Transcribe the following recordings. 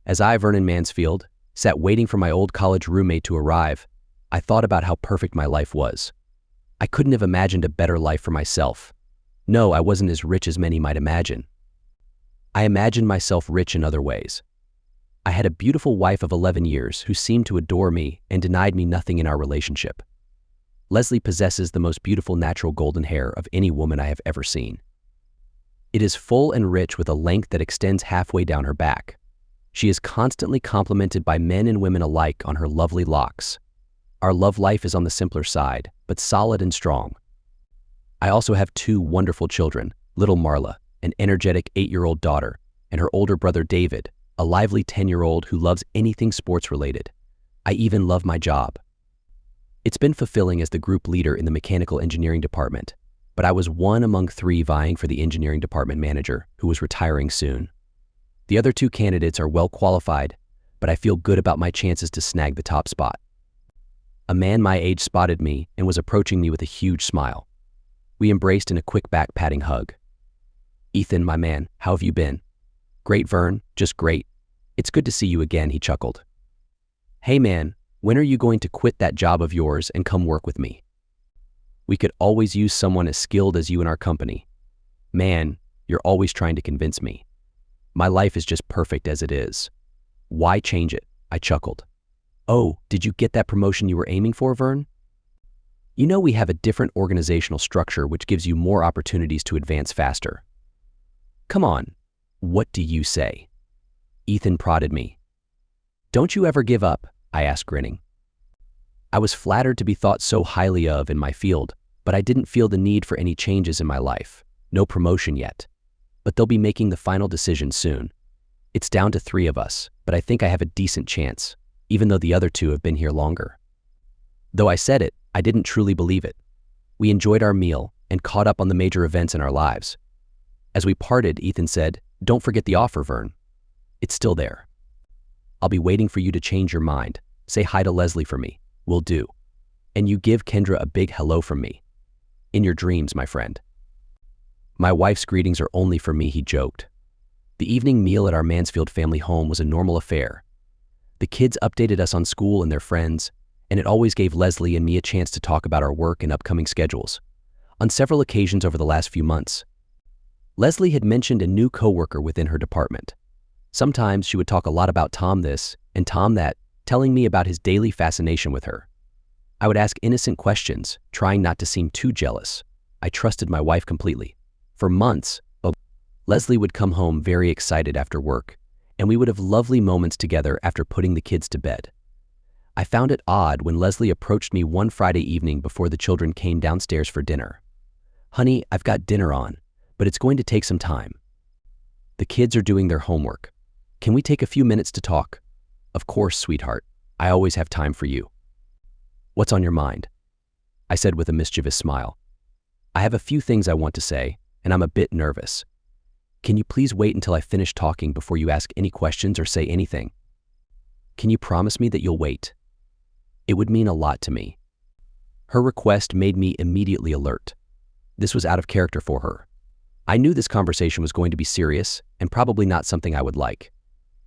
As I, Vernon Mansfield, sat waiting for my old college roommate to arrive, I thought about how perfect my life was. I couldn't have imagined a better life for myself. No, I wasn't as rich as many might imagine. I imagined myself rich in other ways. I had a beautiful wife of 11 years who seemed to adore me and denied me nothing in our relationship. Leslie possesses the most beautiful natural golden hair of any woman I have ever seen. It is full and rich with a length that extends halfway down her back. She is constantly complimented by men and women alike on her lovely locks. Our love life is on the simpler side, but solid and strong. I also have two wonderful children, little Marla, an energetic 8-year-old daughter, and her older brother David, a lively 10-year-old who loves anything sports-related. I even love my job. It's been fulfilling as the group leader in the mechanical engineering department, but I was one among 3 vying for the engineering department manager, who was retiring soon. The other 2 candidates are well qualified, but I feel good about my chances to snag the top spot. A man my age spotted me and was approaching me with a huge smile. We embraced in a quick back-patting hug. "Ethan, my man, how have you been?" "Great, Vern, just great. It's good to see you again," he chuckled. "Hey man, when are you going to quit that job of yours and come work with me? We could always use someone as skilled as you in our company." "Man, you're always trying to convince me. My life is just perfect as it is. Why change it?" I chuckled. "Oh, did you get that promotion you were aiming for, Vern? You know we have a different organizational structure which gives you more opportunities to advance faster. Come on, what do you say?" Ethan prodded me. "Don't you ever give up?" I asked, grinning. I was flattered to be thought so highly of in my field, but I didn't feel the need for any changes in my life. No promotion yet. But they'll be making the final decision soon. It's down to 3 of us, but I think I have a decent chance, even though the other 2 have been here longer. Though I said it, I didn't truly believe it. We enjoyed our meal and caught up on the major events in our lives. As we parted, Ethan said, "Don't forget the offer, Vern. It's still there. I'll be waiting for you to change your mind. Say hi to Leslie for me. Will do. And you give Kendra a big hello from me. In your dreams, my friend." "My wife's greetings are only for me," he joked. The evening meal at our Mansfield family home was a normal affair. The kids updated us on school and their friends, and it always gave Leslie and me a chance to talk about our work and upcoming schedules. On several occasions over the last few months, Leslie had mentioned a new coworker within her department. Sometimes she would talk a lot about Tom this and Tom that, telling me about his daily fascination with her. I would ask innocent questions, trying not to seem too jealous. I trusted my wife completely. For months, Leslie would come home very excited after work, and we would have lovely moments together after putting the kids to bed. I found it odd when Leslie approached me one Friday evening before the children came downstairs for dinner. "Honey, I've got dinner on, but it's going to take some time. The kids are doing their homework. Can we take a few minutes to talk?" "Of course, sweetheart. I always have time for you." "What's on your mind?" I said with a mischievous smile. "I have a few things I want to say, and I'm a bit nervous. Can you please wait until I finish talking before you ask any questions or say anything? Can you promise me that you'll wait? It would mean a lot to me." Her request made me immediately alert. This was out of character for her. I knew this conversation was going to be serious and probably not something I would like.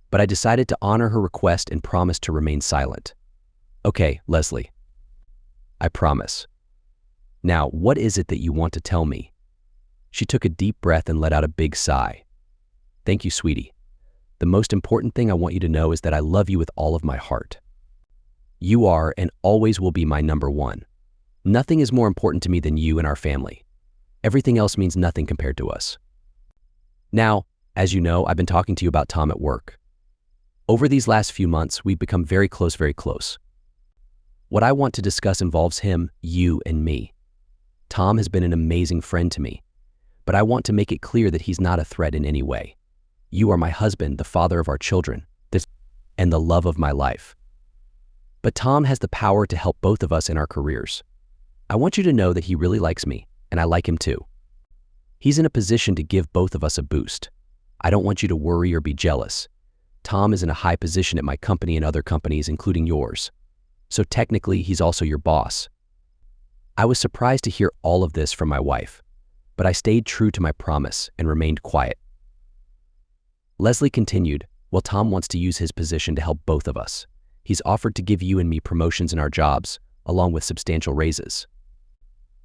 But I decided to honor her request and promised to remain silent. "Okay, Leslie. I promise. Now, what is it that you want to tell me?" She took a deep breath and let out a big sigh. "Thank you, sweetie. The most important thing I want you to know is that I love you with all of my heart. You are and always will be my number 1. Nothing is more important to me than you and our family. Everything else means nothing compared to us. Now, as you know, I've been talking to you about Tom at work. Over these last few months, we've become very close, very close. What I want to discuss involves him, you, and me. Tom has been an amazing friend to me, but I want to make it clear that he's not a threat in any way. You are my husband, the father of our children, and the love of my life. But Tom has the power to help both of us in our careers. I want you to know that he really likes me, and I like him too. He's in a position to give both of us a boost. I don't want you to worry or be jealous. Tom is in a high position at my company and other companies, including yours. So technically, he's also your boss. I was surprised to hear all of this from my wife, but I stayed true to my promise and remained quiet. Leslie continued, Well, Tom wants to use his position to help both of us. He's offered to give you and me promotions in our jobs, along with substantial raises.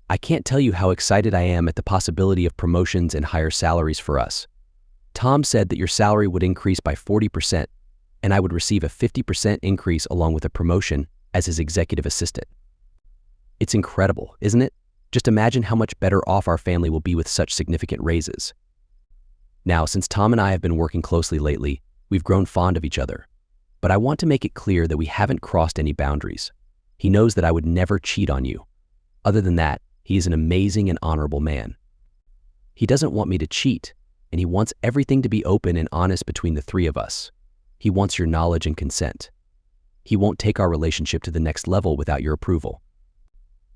I can't tell you how excited I am at the possibility of promotions and higher salaries for us. Tom said that your salary would increase by 40%, and I would receive a 50% increase along with a promotion as his executive assistant. It's incredible, isn't it? Just imagine how much better off our family will be with such significant raises. Now, since Tom and I have been working closely lately, we've grown fond of each other. But I want to make it clear that we haven't crossed any boundaries. He knows that I would never cheat on you. Other than that, he is an amazing and honorable man. He doesn't want me to cheat, and he wants everything to be open and honest between the three of us. He wants your knowledge and consent. He won't take our relationship to the next level without your approval.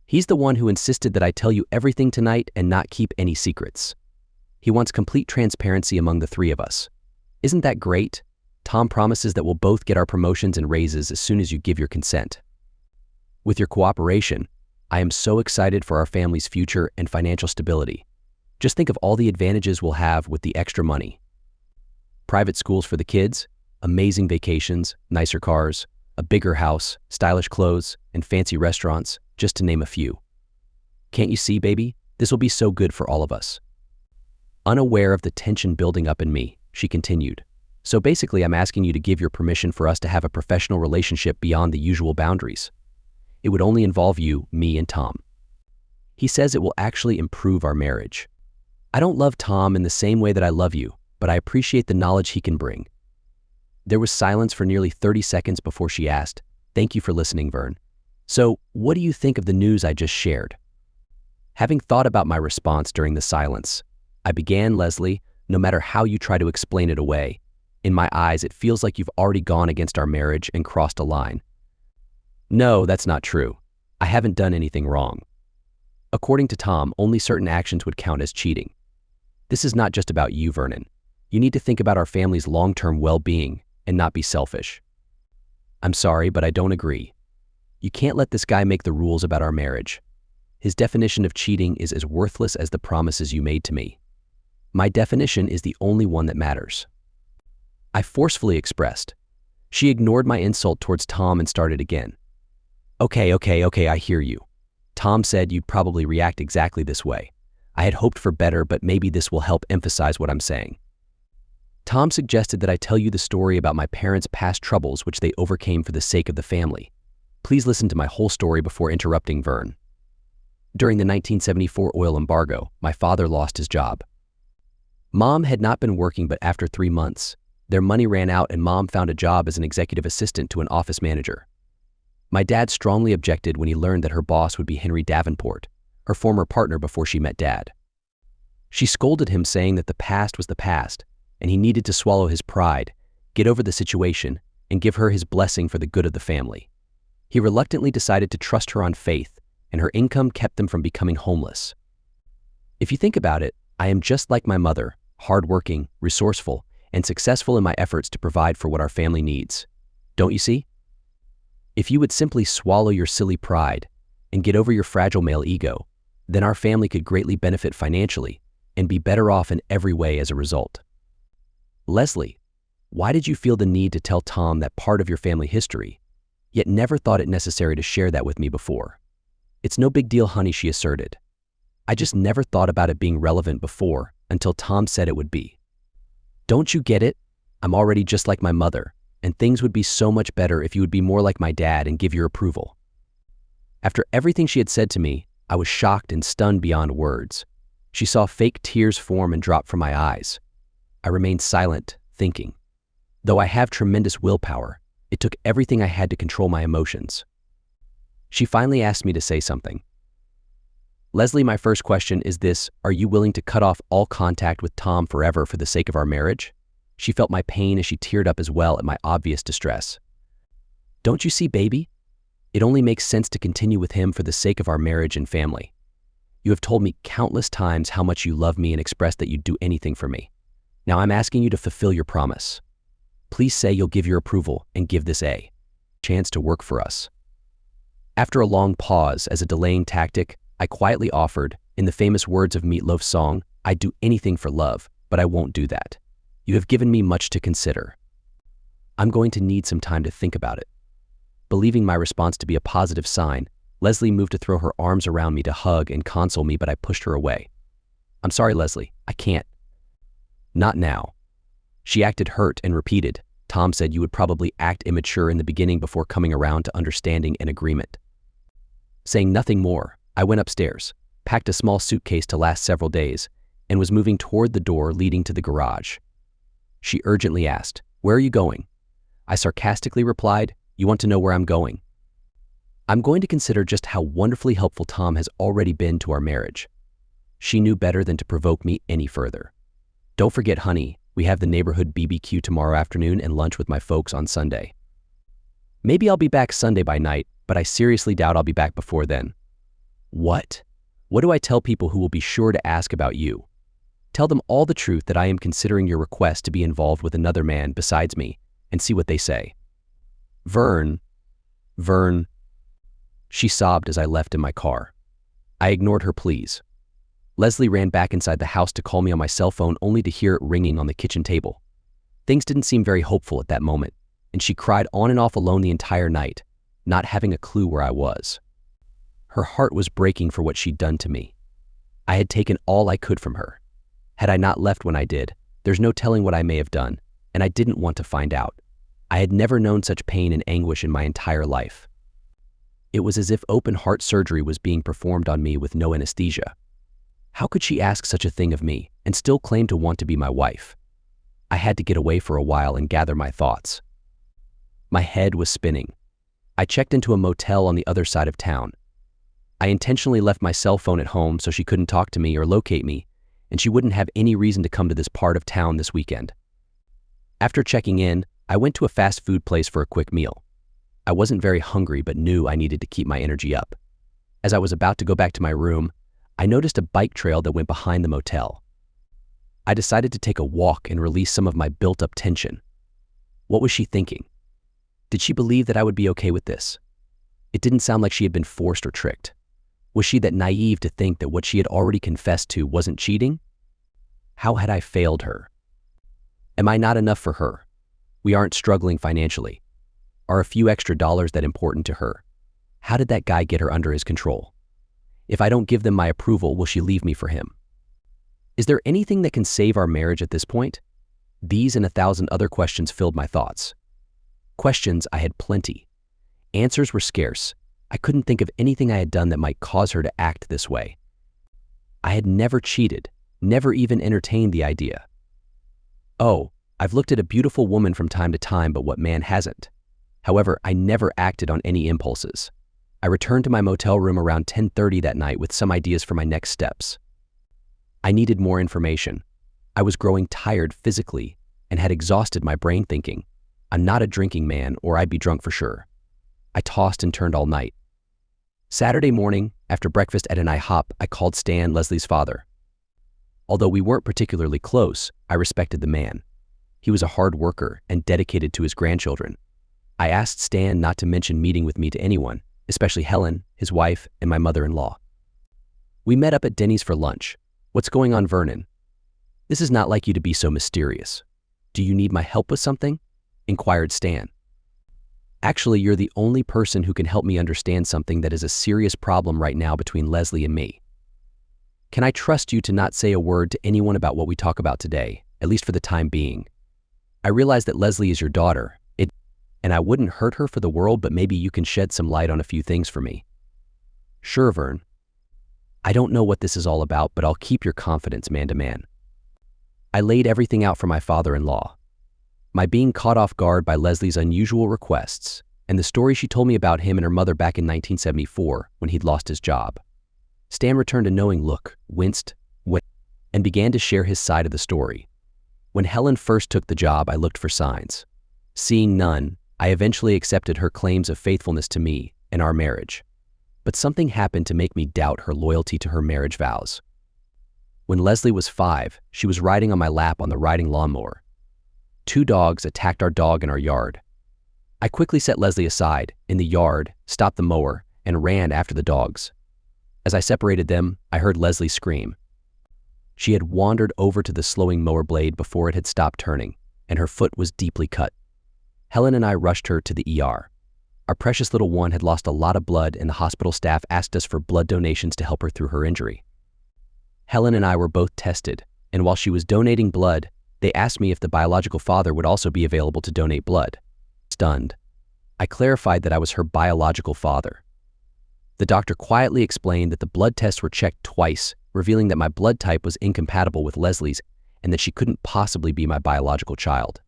He's the one who insisted that I tell you everything tonight and not keep any secrets. He wants complete transparency among the three of us. Isn't that great? Tom promises that we'll both get our promotions and raises as soon as you give your consent. With your cooperation, I am so excited for our family's future and financial stability. Just think of all the advantages we'll have with the extra money. Private schools for the kids, amazing vacations, nicer cars, a bigger house, stylish clothes, and fancy restaurants, just to name a few. Can't you see, baby? This will be so good for all of us. Unaware of the tension building up in me, she continued. So basically, I'm asking you to give your permission for us to have a professional relationship beyond the usual boundaries. It would only involve you, me, and Tom. He says it will actually improve our marriage. I don't love Tom in the same way that I love you, but I appreciate the knowledge he can bring. There was silence for nearly 30 seconds before she asked, "Thank you for listening, Vern. So, what do you think of the news I just shared?" Having thought about my response during the silence, I began, "Leslie, no matter how you try to explain it away, in my eyes it feels like you've already gone against our marriage and crossed a line." "No, that's not true. I haven't done anything wrong. According to Tom, only certain actions would count as cheating. This is not just about you, Vernon. You need to think about our family's long-term well-being and not be selfish." "I'm sorry, but I don't agree. You can't let this guy make the rules about our marriage. His definition of cheating is as worthless as the promises you made to me. My definition is the only one that matters." I forcefully expressed. She ignored my insult towards Tom and started again. Okay, I hear you. Tom said you'd probably react exactly this way. I had hoped for better, but maybe this will help emphasize what I'm saying. Tom suggested that I tell you the story about my parents' past troubles which they overcame for the sake of the family. Please listen to my whole story before interrupting, Vern. During the 1974 oil embargo, my father lost his job. Mom had not been working, but after 3 months, their money ran out and Mom found a job as an executive assistant to an office manager. My dad strongly objected when he learned that her boss would be Henry Davenport, her former partner before she met Dad. She scolded him, saying that the past was the past, and he needed to swallow his pride, get over the situation, and give her his blessing for the good of the family. He reluctantly decided to trust her on faith, and her income kept them from becoming homeless. If you think about it, I am just like my mother, hardworking, resourceful, and successful in my efforts to provide for what our family needs. Don't you see? If you would simply swallow your silly pride and get over your fragile male ego, then our family could greatly benefit financially and be better off in every way as a result. Leslie, why did you feel the need to tell Tom that part of your family history, yet never thought it necessary to share that with me before? It's no big deal, honey, she asserted. I just never thought about it being relevant before until Tom said it would be. Don't you get it? I'm already just like my mother, and things would be so much better if you would be more like my dad and give your approval. After everything she had said to me, I was shocked and stunned beyond words. She saw fake tears form and drop from my eyes. I remained silent, thinking. Though I have tremendous willpower, it took everything I had to control my emotions. She finally asked me to say something. Leslie, my first question is this: are you willing to cut off all contact with Tom forever for the sake of our marriage? She felt my pain as she teared up as well at my obvious distress. Don't you see, baby? It only makes sense to continue with him for the sake of our marriage and family. You have told me countless times how much you love me and expressed that you'd do anything for me. Now I'm asking you to fulfill your promise. Please say you'll give your approval and give this a chance to work for us. After a long pause as a delaying tactic, I quietly offered, in the famous words of Meatloaf's song, "I'd do anything for love, but I won't do that. You have given me much to consider." I'm going to need some time to think about it. Believing my response to be a positive sign, Leslie moved to throw her arms around me to hug and console me, but I pushed her away. I'm sorry, Leslie, I can't. Not now. She acted hurt and repeated, Tom said you would probably act immature in the beginning before coming around to understanding and agreement. Saying nothing more, I went upstairs, packed a small suitcase to last several days, and was moving toward the door leading to the garage. She urgently asked, "Where are you going?" I sarcastically replied, "You want to know where I'm going?" I'm going to consider just how wonderfully helpful Tom has already been to our marriage. She knew better than to provoke me any further. Don't forget, honey, we have the neighborhood BBQ tomorrow afternoon and lunch with my folks on Sunday. Maybe I'll be back Sunday by night, but I seriously doubt I'll be back before then. What? What do I tell people who will be sure to ask about you? Tell them all the truth that I am considering your request to be involved with another man besides me, and see what they say. Vern. She sobbed as I left in my car. I ignored her pleas. Leslie ran back inside the house to call me on my cell phone only to hear it ringing on the kitchen table. Things didn't seem very hopeful at that moment, and she cried on and off alone the entire night, not having a clue where I was. Her heart was breaking for what she'd done to me. I had taken all I could from her. Had I not left when I did, there's no telling what I may have done, and I didn't want to find out. I had never known such pain and anguish in my entire life. It was as if open heart surgery was being performed on me with no anesthesia. How could she ask such a thing of me and still claim to want to be my wife? I had to get away for a while and gather my thoughts. My head was spinning. I checked into a motel on the other side of town. I intentionally left my cell phone at home so she couldn't talk to me or locate me, and she wouldn't have any reason to come to this part of town this weekend. After checking in, I went to a fast food place for a quick meal. I wasn't very hungry but knew I needed to keep my energy up. As I was about to go back to my room, I noticed a bike trail that went behind the motel. I decided to take a walk and release some of my built-up tension. What was she thinking? Did she believe that I would be okay with this? It didn't sound like she had been forced or tricked. Was she that naive to think that what she had already confessed to wasn't cheating? How had I failed her? Am I not enough for her? We aren't struggling financially. Are a few extra dollars that important to her? How did that guy get her under his control? If I don't give them my approval, will she leave me for him? Is there anything that can save our marriage at this point? These and 1,000 other questions filled my thoughts. Questions I had plenty. Answers were scarce. I couldn't think of anything I had done that might cause her to act this way. I had never cheated, never even entertained the idea. Oh, I've looked at a beautiful woman from time to time, but what man hasn't? However, I never acted on any impulses. I returned to my motel room around 10:30 that night with some ideas for my next steps. I needed more information. I was growing tired physically and had exhausted my brain thinking, I'm not a drinking man or I'd be drunk for sure. I tossed and turned all night. Saturday morning, after breakfast at an IHOP, I called Stan, Leslie's father. Although we weren't particularly close, I respected the man. He was a hard worker and dedicated to his grandchildren. I asked Stan not to mention meeting with me to anyone, especially Helen, his wife, and my mother-in-law. We met up at Denny's for lunch. What's going on, Vernon? This is not like you to be so mysterious. Do you need my help with something? Inquired Stan. Actually, you're the only person who can help me understand something that is a serious problem right now between Leslie and me. Can I trust you to not say a word to anyone about what we talk about today, at least for the time being? I realize that Leslie is your daughter, and I wouldn't hurt her for the world, but maybe you can shed some light on a few things for me. Sure, Vern. I don't know what this is all about, but I'll keep your confidence man to man. I laid everything out for my father-in-law. My being caught off guard by Leslie's unusual requests, and the story she told me about him and her mother back in 1974 when he'd lost his job. Stan returned a knowing look, winced, and began to share his side of the story. When Helen first took the job, I looked for signs. Seeing none, I eventually accepted her claims of faithfulness to me and our marriage. But something happened to make me doubt her loyalty to her marriage vows. When Leslie was 5, she was riding on my lap on the riding lawnmower. 2 dogs attacked our dog in our yard. I quickly set Leslie aside in the yard, stopped the mower, and ran after the dogs. As I separated them, I heard Leslie scream. She had wandered over to the slowing mower blade before it had stopped turning, and her foot was deeply cut. Helen and I rushed her to the ER. Our precious little one had lost a lot of blood, and the hospital staff asked us for blood donations to help her through her injury. Helen and I were both tested, and while she was donating blood, they asked me if the biological father would also be available to donate blood. Stunned, I clarified that I was her biological father. The doctor quietly explained that the blood tests were checked twice, revealing that my blood type was incompatible with Leslie's and that she couldn't possibly be my biological child.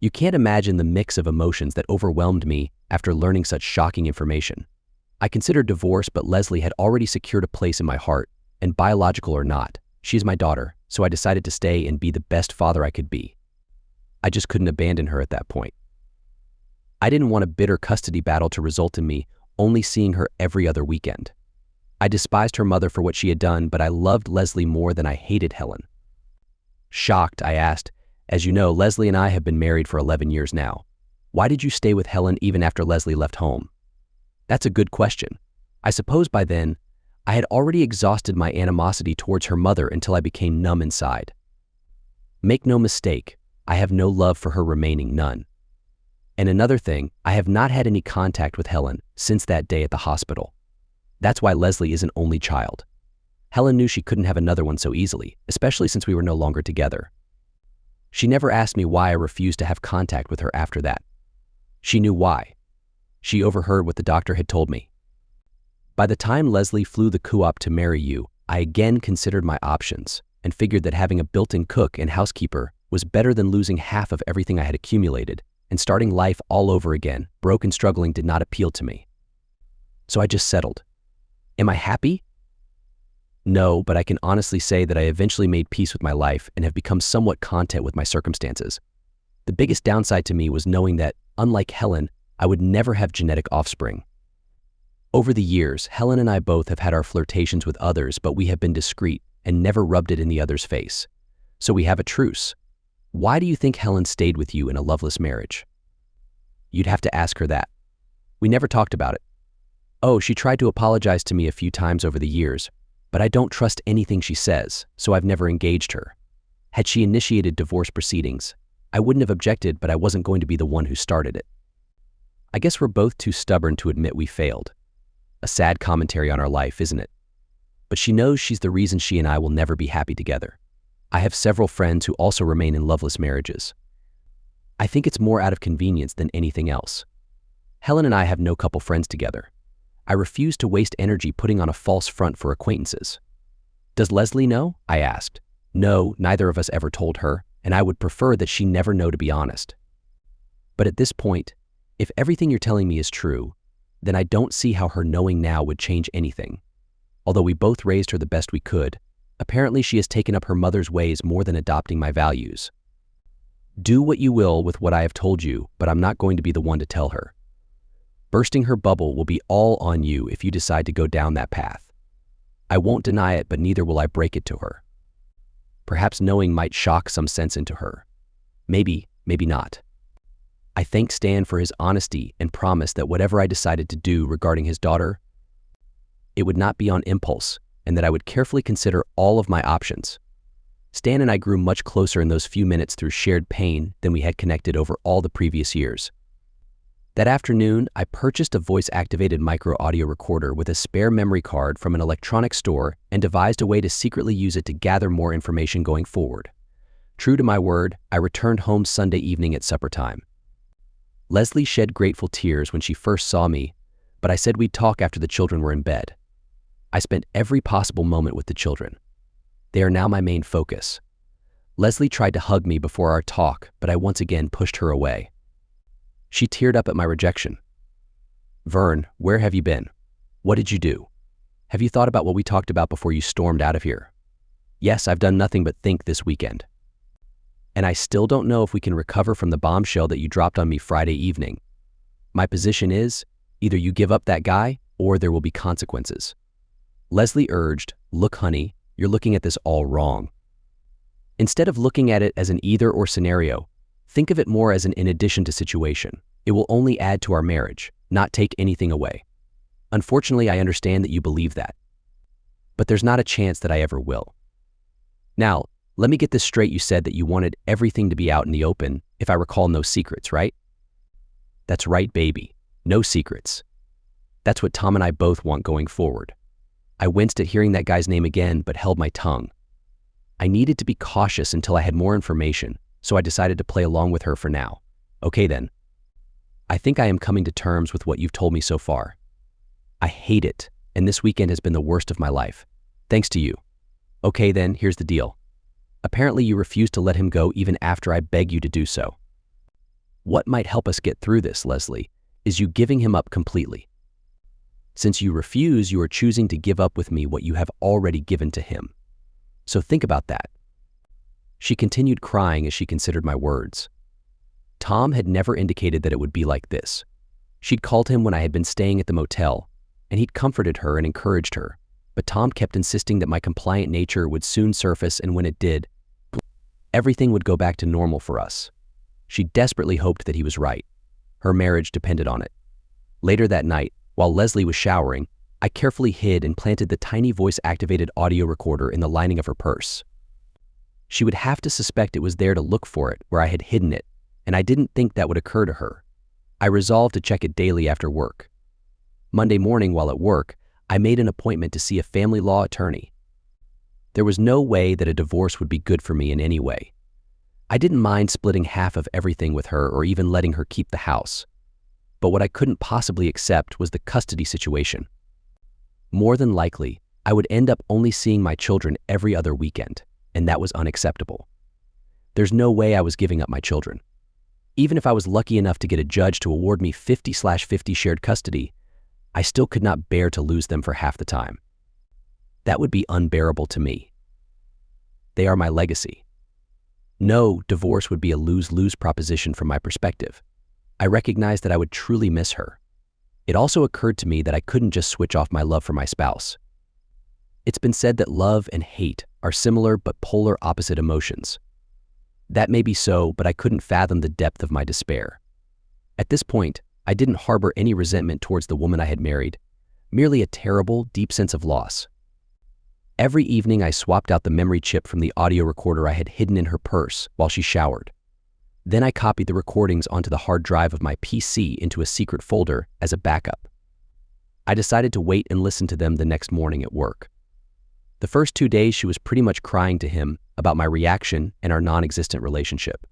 You can't imagine the mix of emotions that overwhelmed me after learning such shocking information. I considered divorce, but Leslie had already secured a place in my heart, and biological or not, she is my daughter, so I decided to stay and be the best father I could be. I just couldn't abandon her at that point. I didn't want a bitter custody battle to result in me only seeing her every other weekend. I despised her mother for what she had done, but I loved Leslie more than I hated Helen. Shocked, I asked, "As you know, Leslie and I have been married for 11 years now. Why did you stay with Helen even after Leslie left home?" That's a good question. I suppose by then, I had already exhausted my animosity towards her mother until I became numb inside. Make no mistake, I have no love for her, remaining none. And another thing, I have not had any contact with Helen since that day at the hospital. That's why Leslie is an only child. Helen knew she couldn't have another one so easily, especially since we were no longer together. She never asked me why I refused to have contact with her after that. She knew why. She overheard what the doctor had told me. By the time Leslie flew the coop to marry you, I again considered my options and figured that having a built-in cook and housekeeper was better than losing half of everything I had accumulated, and starting life all over again, broke and struggling, did not appeal to me. So I just settled. Am I happy? No, but I can honestly say that I eventually made peace with my life and have become somewhat content with my circumstances. The biggest downside to me was knowing that, unlike Helen, I would never have genetic offspring. Over the years, Helen and I both have had our flirtations with others, but we have been discreet and never rubbed it in the other's face. So we have a truce. Why do you think Helen stayed with you in a loveless marriage? You'd have to ask her that. We never talked about it. Oh, she tried to apologize to me a few times over the years, but I don't trust anything she says, so I've never engaged her. Had she initiated divorce proceedings, I wouldn't have objected, but I wasn't going to be the one who started it. I guess we're both too stubborn to admit we failed. A sad commentary on our life, isn't it? But she knows she's the reason she and I will never be happy together. I have several friends who also remain in loveless marriages. I think it's more out of convenience than anything else. Helen and I have no couple friends together. I refuse to waste energy putting on a false front for acquaintances. Does Leslie know? I asked. No, neither of us ever told her, and I would prefer that she never know, to be honest. But at this point, if everything you're telling me is true, then I don't see how her knowing now would change anything. Although we both raised her the best we could, apparently she has taken up her mother's ways more than adopting my values. Do what you will with what I have told you, but I'm not going to be the one to tell her. Bursting her bubble will be all on you if you decide to go down that path. I won't deny it, but neither will I break it to her. Perhaps knowing might shock some sense into her. Maybe, maybe not. I thank Stan for his honesty and promise that whatever I decided to do regarding his daughter, it would not be on impulse, and that I would carefully consider all of my options. Stan and I grew much closer in those few minutes through shared pain than we had connected over all the previous years. That afternoon, I purchased a voice-activated micro-audio recorder with a spare memory card from an electronics store and devised a way to secretly use it to gather more information going forward. True to my word, I returned home Sunday evening at supper time. Leslie shed grateful tears when she first saw me, but I said we'd talk after the children were in bed. I spent every possible moment with the children. They are now my main focus. Leslie tried to hug me before our talk, but I once again pushed her away. She teared up at my rejection. "Vern, where have you been? What did you do? Have you thought about what we talked about before you stormed out of here?" "Yes, I've done nothing but think this weekend. And I still don't know if we can recover from the bombshell that you dropped on me Friday evening. My position is, either you give up that guy, or there will be consequences." Leslie urged, "Look, honey, you're looking at this all wrong. Instead of looking at it as an either-or scenario, think of it more as an in addition to situation. It will only add to our marriage, not take anything away. Unfortunately, I understand that you believe that. But there's not a chance that I ever will. Now, let me get this straight. You said that you wanted everything to be out in the open, if I recall, no secrets, right? That's right, baby. No secrets. That's what Tom and I both want going forward. I winced at hearing that guy's name again, but held my tongue. I needed to be cautious until I had more information, so I decided to play along with her for now. Okay then. I think I am coming to terms with what you've told me so far. I hate it, and this weekend has been the worst of my life. Thanks to you. Okay then, here's the deal. Apparently you refuse to let him go even after I beg you to do so. What might help us get through this, Leslie, is you giving him up completely. Since you refuse, you are choosing to give up with me what you have already given to him. So think about that. She continued crying as she considered my words. Tom had never indicated that it would be like this. She'd called him when I had been staying at the motel, and he'd comforted her and encouraged her, but Tom kept insisting that my compliant nature would soon surface, and when it did, everything would go back to normal for us. She desperately hoped that he was right. Her marriage depended on it. Later that night, while Leslie was showering, I carefully hid and planted the tiny voice-activated audio recorder in the lining of her purse. She would have to suspect it was there to look for it where I had hidden it, and I didn't think that would occur to her. I resolved to check it daily after work. Monday morning while at work, I made an appointment to see a family law attorney. There was no way that a divorce would be good for me in any way. I didn't mind splitting half of everything with her or even letting her keep the house. But what I couldn't possibly accept was the custody situation. More than likely, I would end up only seeing my children every other weekend, and that was unacceptable. There's no way I was giving up my children. Even if I was lucky enough to get a judge to award me 50/50 shared custody, I still could not bear to lose them for half the time. That would be unbearable to me. They are my legacy. No, divorce would be a lose-lose proposition from my perspective. I recognized that I would truly miss her. It also occurred to me that I couldn't just switch off my love for my spouse. It's been said that love and hate are similar but polar opposite emotions. That may be so, but I couldn't fathom the depth of my despair. At this point, I didn't harbor any resentment towards the woman I had married, merely a terrible, deep sense of loss. Every evening I swapped out the memory chip from the audio recorder I had hidden in her purse while she showered. Then I copied the recordings onto the hard drive of my PC into a secret folder as a backup. I decided to wait and listen to them the next morning at work. The first 2 days she was pretty much crying to him about my reaction and our non-existent relationship.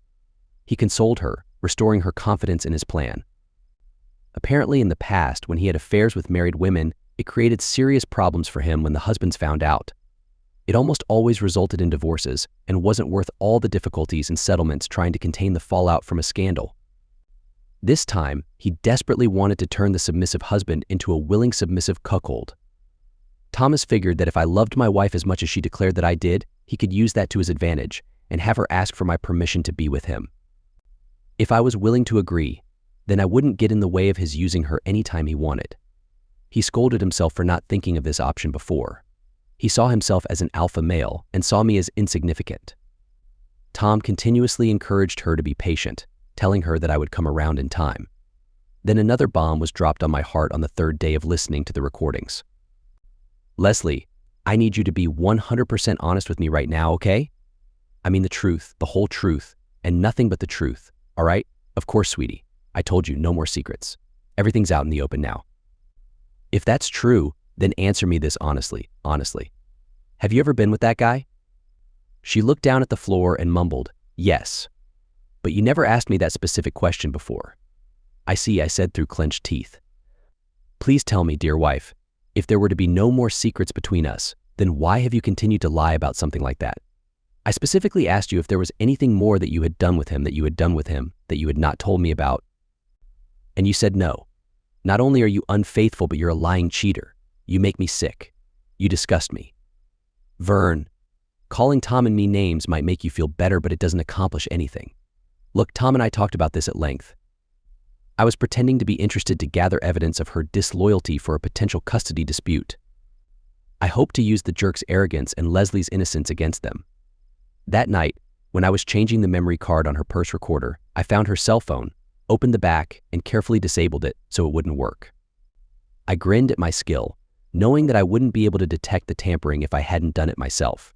He consoled her, restoring her confidence in his plan. Apparently in the past, when he had affairs with married women, it created serious problems for him when the husbands found out. It almost always resulted in divorces and wasn't worth all the difficulties and settlements trying to contain the fallout from a scandal. This time, he desperately wanted to turn the submissive husband into a willing submissive cuckold. Thomas figured that if I loved my wife as much as she declared that I did, he could use that to his advantage and have her ask for my permission to be with him. If I was willing to agree, then I wouldn't get in the way of his using her anytime he wanted. He scolded himself for not thinking of this option before. He saw himself as an alpha male and saw me as insignificant. Tom continuously encouraged her to be patient, telling her that I would come around in time. Then another bomb was dropped on my heart on the third day of listening to the recordings. Leslie, I need you to be 100% honest with me right now, okay? I mean the truth, the whole truth, and nothing but the truth, all right? Of course, sweetie. I told you, no more secrets. Everything's out in the open now. If that's true, then answer me this honestly. Have you ever been with that guy? She looked down at the floor and mumbled, yes. But you never asked me that specific question before. I see, I said through clenched teeth. Please tell me, dear wife, if there were to be no more secrets between us, then why have you continued to lie about something like that? I specifically asked you if there was anything more that you had done with him that you had not told me about. And you said no. Not only are you unfaithful, but you're a lying cheater. You make me sick. You disgust me. Vern, calling Tom and me names might make you feel better, but it doesn't accomplish anything. Look, Tom and I talked about this at length. I was pretending to be interested to gather evidence of her disloyalty for a potential custody dispute. I hoped to use the jerk's arrogance and Leslie's innocence against them. That night, when I was changing the memory card on her purse recorder, I found her cell phone, opened the back, and carefully disabled it so it wouldn't work. I grinned at my skill, knowing that I wouldn't be able to detect the tampering if I hadn't done it myself.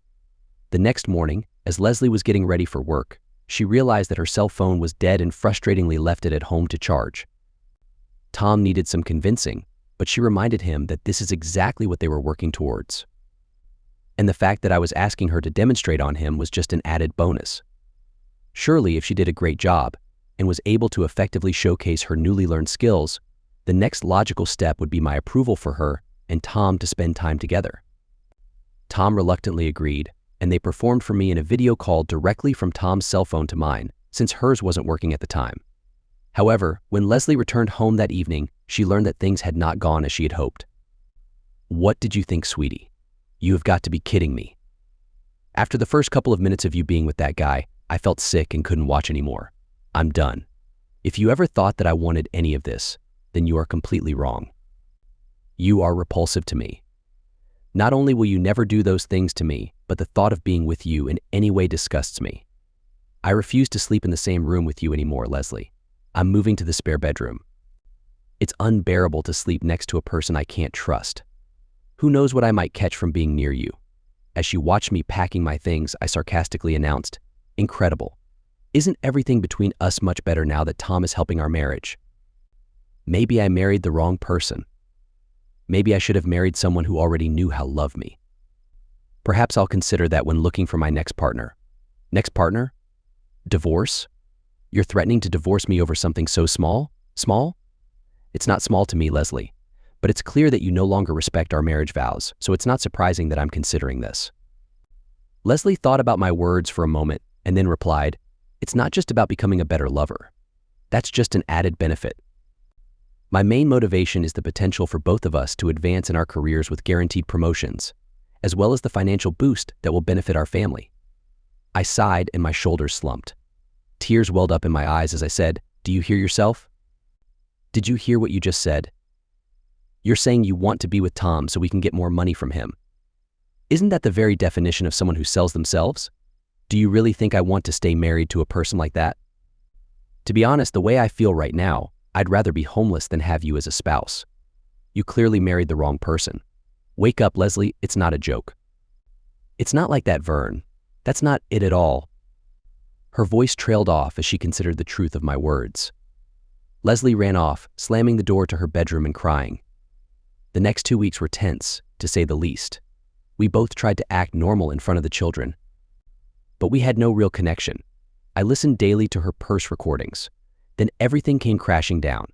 The next morning, as Leslie was getting ready for work, she realized that her cell phone was dead and frustratingly left it at home to charge. Tom needed some convincing, but she reminded him that this is exactly what they were working towards. And the fact that I was asking her to demonstrate on him was just an added bonus. Surely, if she did a great job and was able to effectively showcase her newly learned skills, the next logical step would be my approval for her and Tom to spend time together. Tom reluctantly agreed, and they performed for me in a video call directly from Tom's cell phone to mine, since hers wasn't working at the time. However, when Leslie returned home that evening, she learned that things had not gone as she had hoped. "What did you think, sweetie? You have got to be kidding me. After the first couple of minutes of you being with that guy, I felt sick and couldn't watch anymore. I'm done. If you ever thought that I wanted any of this, then you are completely wrong. You are repulsive to me. Not only will you never do those things to me, but the thought of being with you in any way disgusts me. I refuse to sleep in the same room with you anymore, Leslie. I'm moving to the spare bedroom. It's unbearable to sleep next to a person I can't trust. Who knows what I might catch from being near you?" As she watched me packing my things, I sarcastically announced, "Incredible. Isn't everything between us much better now that Tom is helping our marriage? Maybe I married the wrong person. Maybe I should have married someone who already knew how to love me. Perhaps I'll consider that when looking for my next partner." "Next partner? Divorce? You're threatening to divorce me over something so small? Small? It's not small to me, Leslie, but it's clear that you no longer respect our marriage vows, so it's not surprising that I'm considering this." Leslie thought about my words for a moment and then replied, "It's not just about becoming a better lover. That's just an added benefit. My main motivation is the potential for both of us to advance in our careers with guaranteed promotions, as well as the financial boost that will benefit our family." I sighed and my shoulders slumped. Tears welled up in my eyes as I said, "Do you hear yourself? Did you hear what you just said? You're saying you want to be with Tom so we can get more money from him. Isn't that the very definition of someone who sells themselves? Do you really think I want to stay married to a person like that? To be honest, the way I feel right now, I'd rather be homeless than have you as a spouse. You clearly married the wrong person. Wake up, Leslie, it's not a joke." "It's not like that, Vern. That's not it at all." Her voice trailed off as she considered the truth of my words. Leslie ran off, slamming the door to her bedroom and crying. The next 2 weeks were tense, to say the least. We both tried to act normal in front of the children, but we had no real connection. I listened daily to her purse recordings. Then everything came crashing down.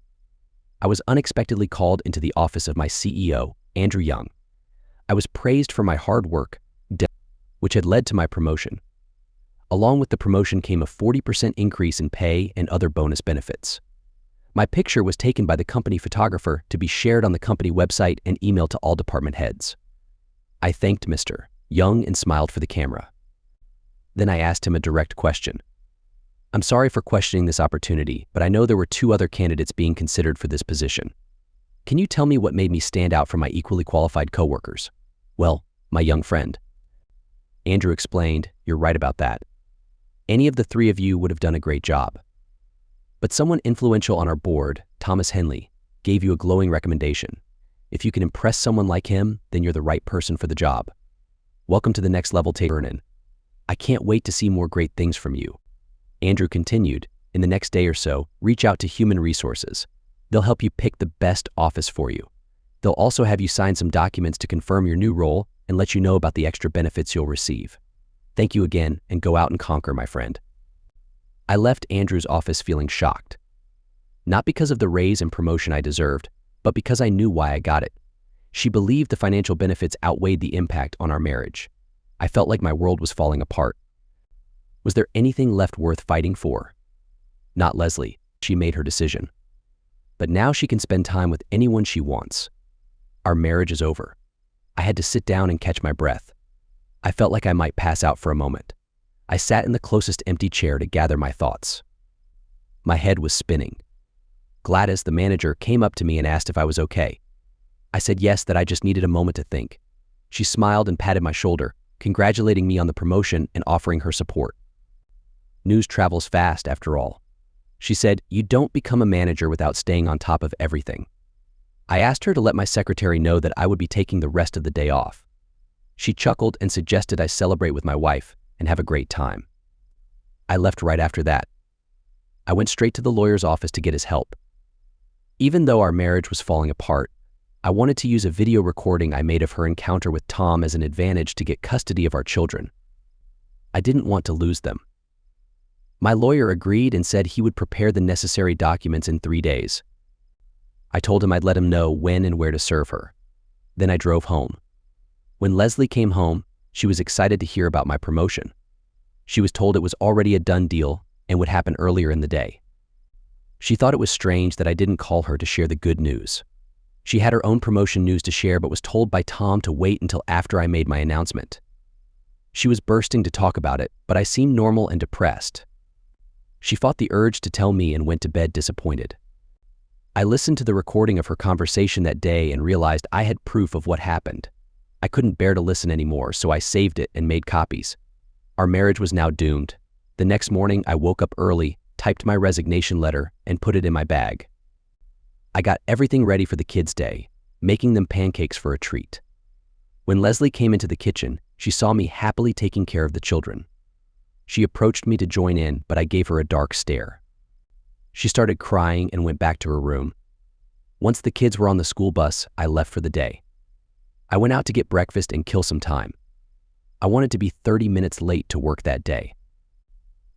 I was unexpectedly called into the office of my CEO, Andrew Young. I was praised for my hard work, which had led to my promotion. Along with the promotion came a 40% increase in pay and other bonus benefits. My picture was taken by the company photographer to be shared on the company website and emailed to all department heads. I thanked Mr. Young and smiled for the camera. Then I asked him a direct question. "I'm sorry for questioning this opportunity, but I know there were 2 other candidates being considered for this position. Can you tell me what made me stand out from my equally qualified coworkers?" "Well, my young friend." Andrew explained, "You're right about that. Any of the 3 of you would have done a great job. But someone influential on our board, Thomas Henley, gave you a glowing recommendation. If you can impress someone like him, then you're the right person for the job. Welcome to the next level, Vernon. I can't wait to see more great things from you." Andrew continued, "In the next day or so, reach out to Human Resources. They'll help you pick the best office for you. They'll also have you sign some documents to confirm your new role and let you know about the extra benefits you'll receive. Thank you again, and go out and conquer, my friend." I left Andrew's office feeling shocked. Not because of the raise and promotion I deserved, but because I knew why I got it. She believed the financial benefits outweighed the impact on our marriage. I felt like my world was falling apart. Was there anything left worth fighting for? Not Leslie. She made her decision. But now she can spend time with anyone she wants. Our marriage is over. I had to sit down and catch my breath. I felt like I might pass out for a moment. I sat in the closest empty chair to gather my thoughts. My head was spinning. Gladys, the manager, came up to me and asked if I was okay. I said yes, that I just needed a moment to think. She smiled and patted my shoulder, congratulating me on the promotion and offering her support. News travels fast, after all. She said, "You don't become a manager without staying on top of everything." I asked her to let my secretary know that I would be taking the rest of the day off. She chuckled and suggested I celebrate with my wife and have a great time. I left right after that. I went straight to the lawyer's office to get his help. Even though our marriage was falling apart, I wanted to use a video recording I made of her encounter with Tom as an advantage to get custody of our children. I didn't want to lose them. My lawyer agreed and said he would prepare the necessary documents in 3 days. I told him I'd let him know when and where to serve her. Then I drove home. When Leslie came home, she was excited to hear about my promotion. She was told it was already a done deal and would happen earlier in the day. She thought it was strange that I didn't call her to share the good news. She had her own promotion news to share but was told by Tom to wait until after I made my announcement. She was bursting to talk about it, but I seemed normal and depressed. She fought the urge to tell me and went to bed disappointed. I listened to the recording of her conversation that day and realized I had proof of what happened. I couldn't bear to listen anymore, so I saved it and made copies. Our marriage was now doomed. The next morning, I woke up early, typed my resignation letter, and put it in my bag. I got everything ready for the kids' day, making them pancakes for a treat. When Leslie came into the kitchen, she saw me happily taking care of the children. She approached me to join in, but I gave her a dark stare. She started crying and went back to her room. Once the kids were on the school bus, I left for the day. I went out to get breakfast and kill some time. I wanted to be 30 minutes late to work that day.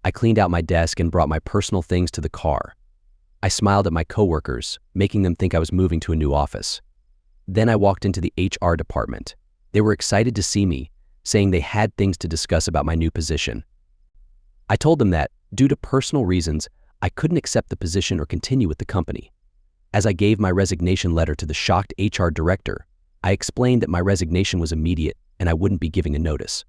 I cleaned out my desk and brought my personal things to the car. I smiled at my coworkers, making them think I was moving to a new office. Then I walked into the HR department. They were excited to see me, saying they had things to discuss about my new position. I told them that, due to personal reasons, I couldn't accept the position or continue with the company. As I gave my resignation letter to the shocked HR director, I explained that my resignation was immediate and I wouldn't be giving a notice.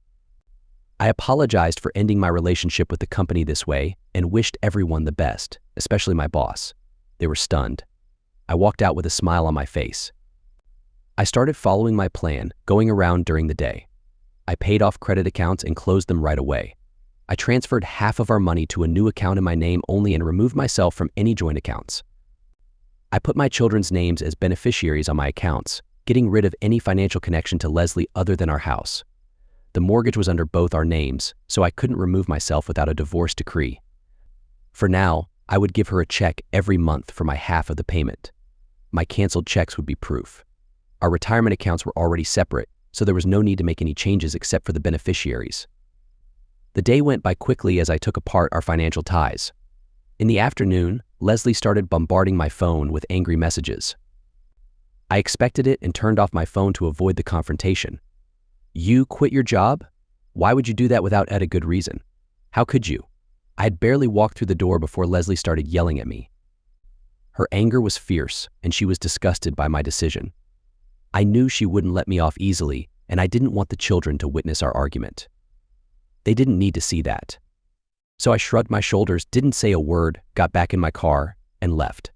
I apologized for ending my relationship with the company this way and wished everyone the best, especially my boss. They were stunned. I walked out with a smile on my face. I started following my plan, going around during the day. I paid off credit accounts and closed them right away. I transferred half of our money to a new account in my name only and removed myself from any joint accounts. I put my children's names as beneficiaries on my accounts, getting rid of any financial connection to Leslie other than our house. The mortgage was under both our names, so I couldn't remove myself without a divorce decree. For now, I would give her a check every month for my half of the payment. My canceled checks would be proof. Our retirement accounts were already separate, so there was no need to make any changes except for the beneficiaries. The day went by quickly as I took apart our financial ties. In the afternoon, Leslie started bombarding my phone with angry messages. I expected it and turned off my phone to avoid the confrontation. You quit your job? Why would you do that without a good reason? How could you? I had barely walked through the door before Leslie started yelling at me. Her anger was fierce, and she was disgusted by my decision. I knew she wouldn't let me off easily, and I didn't want the children to witness our argument. They didn't need to see that. So I shrugged my shoulders, didn't say a word, got back in my car, and left.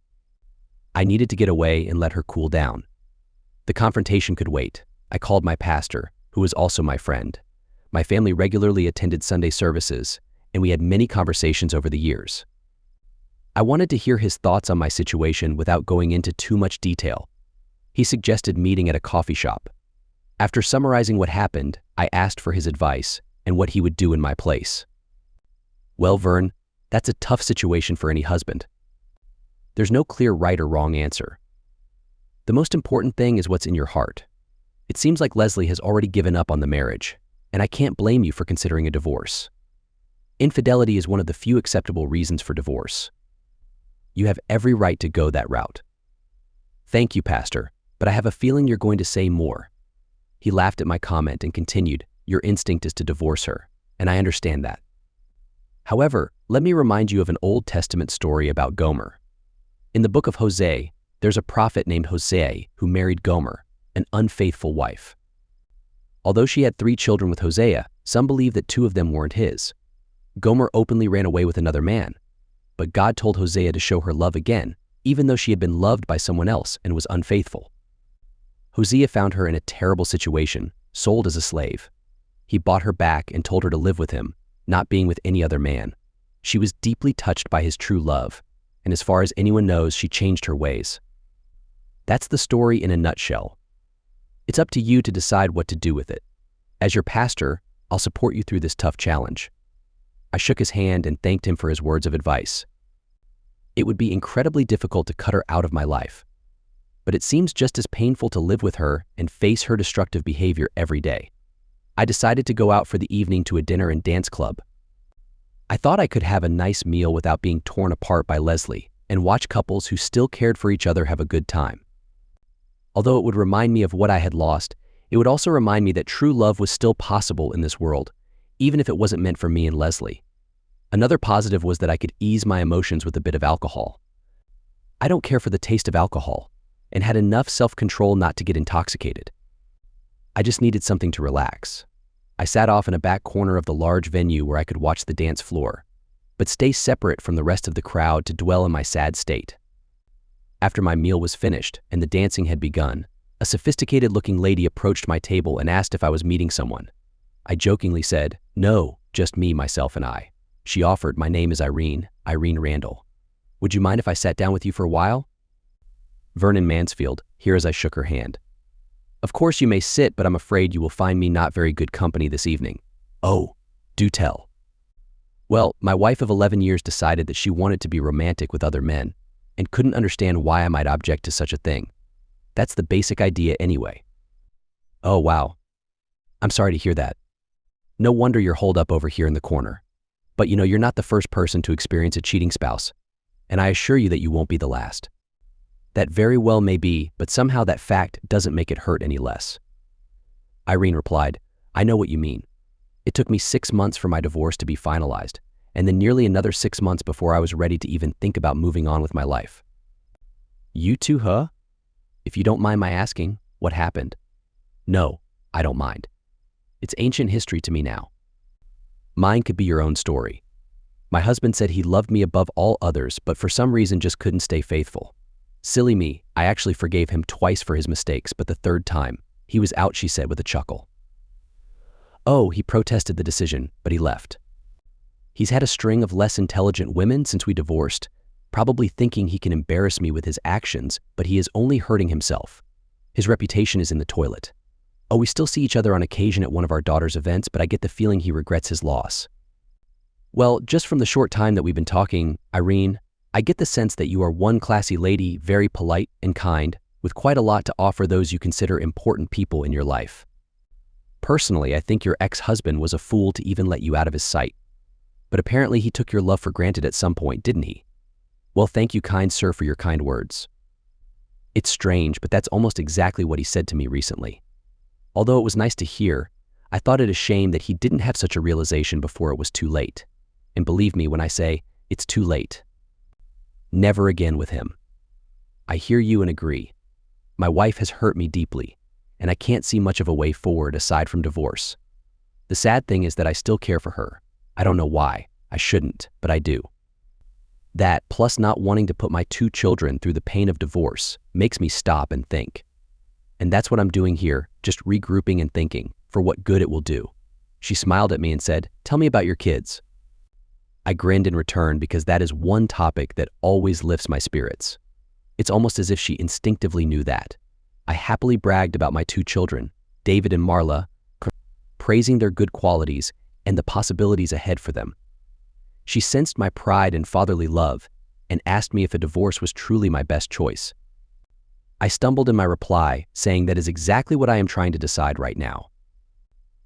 I needed to get away and let her cool down. The confrontation could wait. I called my pastor, who was also my friend. My family regularly attended Sunday services, and we had many conversations over the years. I wanted to hear his thoughts on my situation without going into too much detail. He suggested meeting at a coffee shop. After summarizing what happened, I asked for his advice and what he would do in my place. Well, Vern, that's a tough situation for any husband. There's no clear right or wrong answer. The most important thing is what's in your heart. It seems like Leslie has already given up on the marriage, and I can't blame you for considering a divorce. Infidelity is one of the few acceptable reasons for divorce. You have every right to go that route. Thank you, Pastor, but I have a feeling you're going to say more. He laughed at my comment and continued, your instinct is to divorce her, and I understand that. However, let me remind you of an Old Testament story about Gomer. In the book of Hosea, there's a prophet named Hosea who married Gomer, an unfaithful wife. Although she had 3 children with Hosea, some believe that 2 of them weren't his. Gomer openly ran away with another man, but God told Hosea to show her love again, even though she had been loved by someone else and was unfaithful. Hosea found her in a terrible situation, sold as a slave. He bought her back and told her to live with him, not being with any other man. She was deeply touched by his true love, and as far as anyone knows, she changed her ways. That's the story in a nutshell. It's up to you to decide what to do with it. As your pastor, I'll support you through this tough challenge. I shook his hand and thanked him for his words of advice. It would be incredibly difficult to cut her out of my life. But it seems just as painful to live with her and face her destructive behavior every day. I decided to go out for the evening to a dinner and dance club. I thought I could have a nice meal without being torn apart by Leslie and watch couples who still cared for each other have a good time. Although it would remind me of what I had lost, it would also remind me that true love was still possible in this world, even if it wasn't meant for me and Leslie. Another positive was that I could ease my emotions with a bit of alcohol. I don't care for the taste of alcohol, and had enough self-control not to get intoxicated. I just needed something to relax. I sat off in a back corner of the large venue where I could watch the dance floor, but stay separate from the rest of the crowd to dwell in my sad state. After my meal was finished and the dancing had begun, a sophisticated-looking lady approached my table and asked if I was meeting someone. I jokingly said, "No, just me, myself, and I." She offered, "My name is Irene Randall. Would you mind if I sat down with you for a while?" Vernon Mansfield, here as I shook her hand. "Of course you may sit, but I'm afraid you will find me not very good company this evening." "Oh, do tell." "Well, my wife of 11 years decided that she wanted to be romantic with other men and couldn't understand why I might object to such a thing. That's the basic idea anyway." "Oh, wow. I'm sorry to hear that. No wonder you're holed up over here in the corner. But you're not the first person to experience a cheating spouse, and I assure you that you won't be the last." "That very well may be, but somehow that fact doesn't make it hurt any less." Irene replied, "I know what you mean. It took me 6 months for my divorce to be finalized, and then nearly another 6 months before I was ready to even think about moving on with my life." "You too, huh? If you don't mind my asking, what happened?" "No, I don't mind. It's ancient history to me now. Mine could be your own story. My husband said he loved me above all others, but for some reason just couldn't stay faithful. Silly me, I actually forgave him twice for his mistakes, but the third time, he was out," she said with a chuckle. "Oh, he protested the decision, but he left. He's had a string of less intelligent women since we divorced, probably thinking he can embarrass me with his actions, but he is only hurting himself. His reputation is in the toilet. Oh, we still see each other on occasion at one of our daughter's events, but I get the feeling he regrets his loss." "Well, just from the short time that we've been talking, Irene, I get the sense that you are one classy lady, very polite and kind, with quite a lot to offer those you consider important people in your life. Personally, I think your ex-husband was a fool to even let you out of his sight. But apparently he took your love for granted at some point, didn't he? Well, thank you, kind sir, for your kind words." It's strange, but that's almost exactly what he said to me recently. Although it was nice to hear, I thought it a shame that he didn't have such a realization before it was too late. And believe me when I say, it's too late. Never again with him. I hear you and agree. My wife has hurt me deeply, and I can't see much of a way forward aside from divorce. The sad thing is that I still care for her. I don't know why. I shouldn't, but I do. That, plus not wanting to put my 2 children through the pain of divorce, makes me stop and think. And that's what I'm doing here, just regrouping and thinking, for what good it will do. She smiled at me and said, "Tell me about your kids." I grinned in return because that is one topic that always lifts my spirits. It's almost as if she instinctively knew that. I happily bragged about my 2 children, David and Marla, praising their good qualities and the possibilities ahead for them. She sensed my pride and fatherly love and asked me if a divorce was truly my best choice. I stumbled in my reply, saying that is exactly what I am trying to decide right now.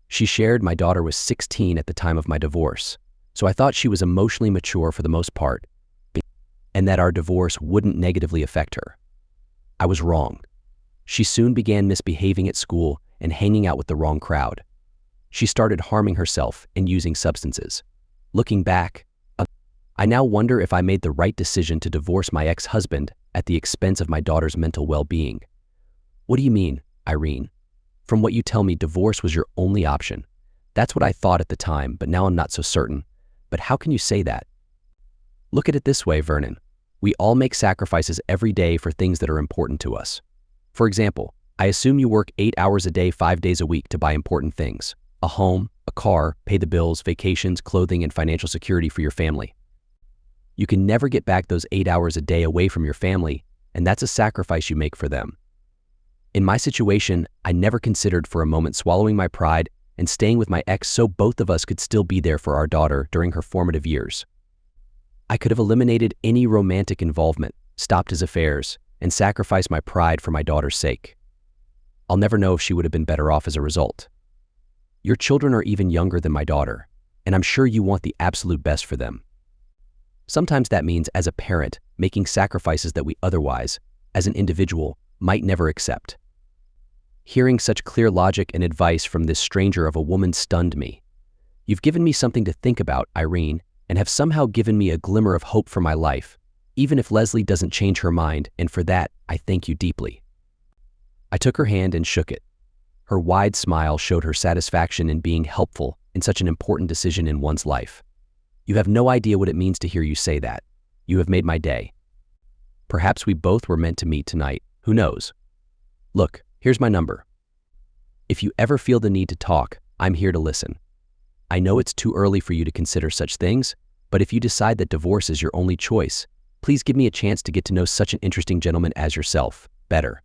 She shared my daughter was 16 at the time of my divorce, so I thought she was emotionally mature for the most part, and that our divorce wouldn't negatively affect her. I was wrong. She soon began misbehaving at school and hanging out with the wrong crowd. She started harming herself and using substances. Looking back, I now wonder if I made the right decision to divorce my ex-husband at the expense of my daughter's mental well-being. What do you mean, Irene? From what you tell me, divorce was your only option. That's what I thought at the time, but now I'm not so certain. But how can you say that? Look at it this way, Vernon. We all make sacrifices every day for things that are important to us. For example, I assume you work 8 hours a day, 5 days a week to buy important things. A home, a car, pay the bills, vacations, clothing, and financial security for your family. You can never get back those 8 hours a day away from your family, and that's a sacrifice you make for them. In my situation, I never considered for a moment swallowing my pride and staying with my ex so both of us could still be there for our daughter during her formative years. I could have eliminated any romantic involvement, stopped his affairs, and sacrificed my pride for my daughter's sake. I'll never know if she would have been better off as a result. Your children are even younger than my daughter, and I'm sure you want the absolute best for them. Sometimes that means, as a parent, making sacrifices that we otherwise, as an individual, might never accept. Hearing such clear logic and advice from this stranger of a woman stunned me. You've given me something to think about, Irene, and have somehow given me a glimmer of hope for my life, even if Leslie doesn't change her mind, and for that, I thank you deeply. I took her hand and shook it. Her wide smile showed her satisfaction in being helpful in such an important decision in one's life. You have no idea what it means to hear you say that. You have made my day. Perhaps we both were meant to meet tonight. Who knows? Look, here's my number. If you ever feel the need to talk, I'm here to listen. I know it's too early for you to consider such things, but if you decide that divorce is your only choice, please give me a chance to get to know such an interesting gentleman as yourself better.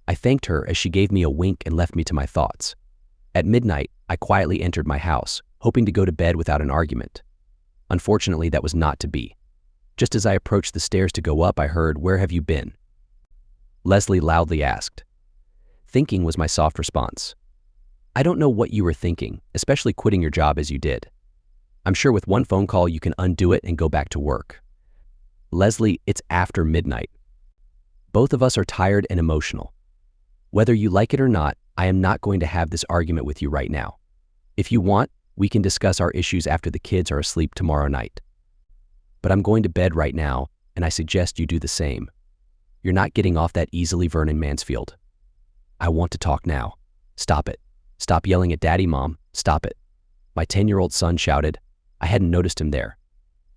I thanked her as she gave me a wink and left me to my thoughts. At midnight, I quietly entered my house, hoping to go to bed without an argument. Unfortunately, that was not to be. Just as I approached the stairs to go up, I heard, "Where have you been?" Leslie loudly asked. Thinking was my soft response. I don't know what you were thinking, especially quitting your job as you did. I'm sure with one phone call you can undo it and go back to work. Leslie, it's after midnight. Both of us are tired and emotional. Whether you like it or not, I am not going to have this argument with you right now. If you want, we can discuss our issues after the kids are asleep tomorrow night. But I'm going to bed right now, and I suggest you do the same. You're not getting off that easily, Vernon Mansfield. I want to talk now. Stop it. Stop yelling at Daddy, Mom. Stop it. My 10-year-old son shouted. I hadn't noticed him there.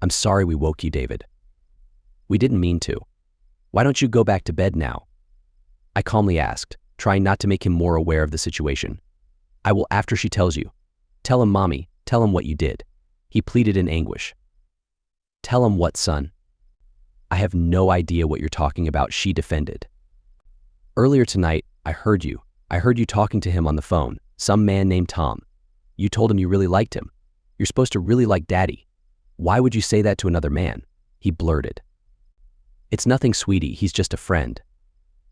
I'm sorry we woke you, David. We didn't mean to. Why don't you go back to bed now? I calmly asked, trying not to make him more aware of the situation. I will after she tells you. Tell him, Mommy. Tell him what you did. He pleaded in anguish. Tell him what, son? I have no idea what you're talking about, she defended. Earlier tonight, I heard you. I heard you talking to him on the phone, some man named Tom. You told him you really liked him. You're supposed to really like Daddy. Why would you say that to another man? He blurted. It's nothing, sweetie. He's just a friend.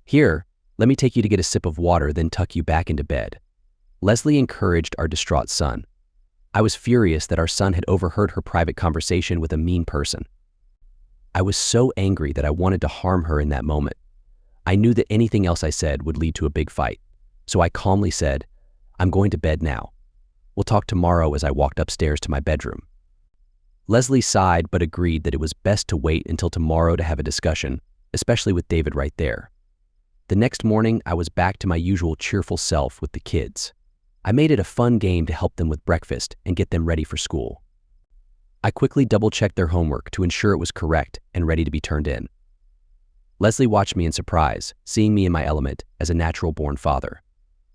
Here, let me take you to get a sip of water, then tuck you back into bed. Leslie encouraged our distraught son. I was furious that our son had overheard her private conversation with a mean person. I was so angry that I wanted to harm her in that moment. I knew that anything else I said would lead to a big fight, so I calmly said, I'm going to bed now. We'll talk tomorrow, as I walked upstairs to my bedroom. Leslie sighed but agreed that it was best to wait until tomorrow to have a discussion, especially with David right there. The next morning, I was back to my usual cheerful self with the kids. I made it a fun game to help them with breakfast and get them ready for school. I quickly double-checked their homework to ensure it was correct and ready to be turned in. Leslie watched me in surprise, seeing me in my element as a natural-born father.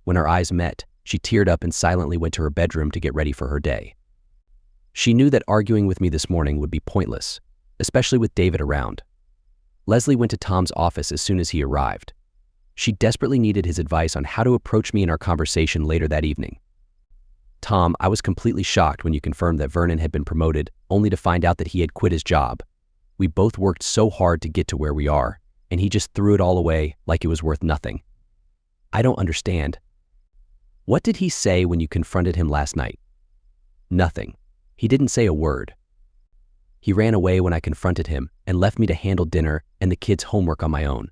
When our eyes met, she teared up and silently went to her bedroom to get ready for her day. She knew that arguing with me this morning would be pointless, especially with David around. Leslie went to Tom's office as soon as he arrived. She desperately needed his advice on how to approach me in our conversation later that evening. Tom, I was completely shocked when you confirmed that Vernon had been promoted, only to find out that he had quit his job. We both worked so hard to get to where we are, and he just threw it all away like it was worth nothing. I don't understand. What did he say when you confronted him last night? Nothing. He didn't say a word. He ran away when I confronted him and left me to handle dinner and the kids' homework on my own.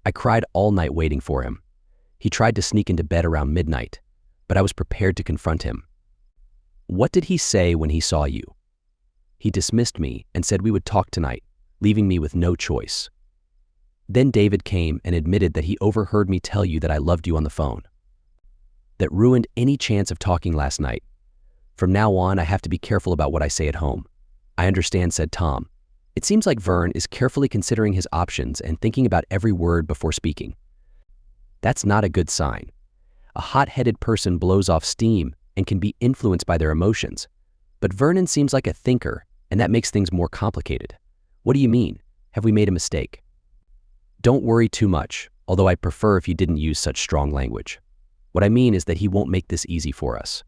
I cried all night waiting for him. He tried to sneak into bed around midnight, but I was prepared to confront him. What did he say when he saw you? He dismissed me and said we would talk tonight, leaving me with no choice. Then David came and admitted that he overheard me tell you that I loved you on the phone. That ruined any chance of talking last night. From now on, I have to be careful about what I say at home. I understand, said Tom. It seems like Vern is carefully considering his options and thinking about every word before speaking. That's not a good sign. A hot-headed person blows off steam and can be influenced by their emotions. But Vernon seems like a thinker, and that makes things more complicated. What do you mean? Have we made a mistake? Don't worry too much, although I'd prefer if you didn't use such strong language. What I mean is that he won't make this easy for us.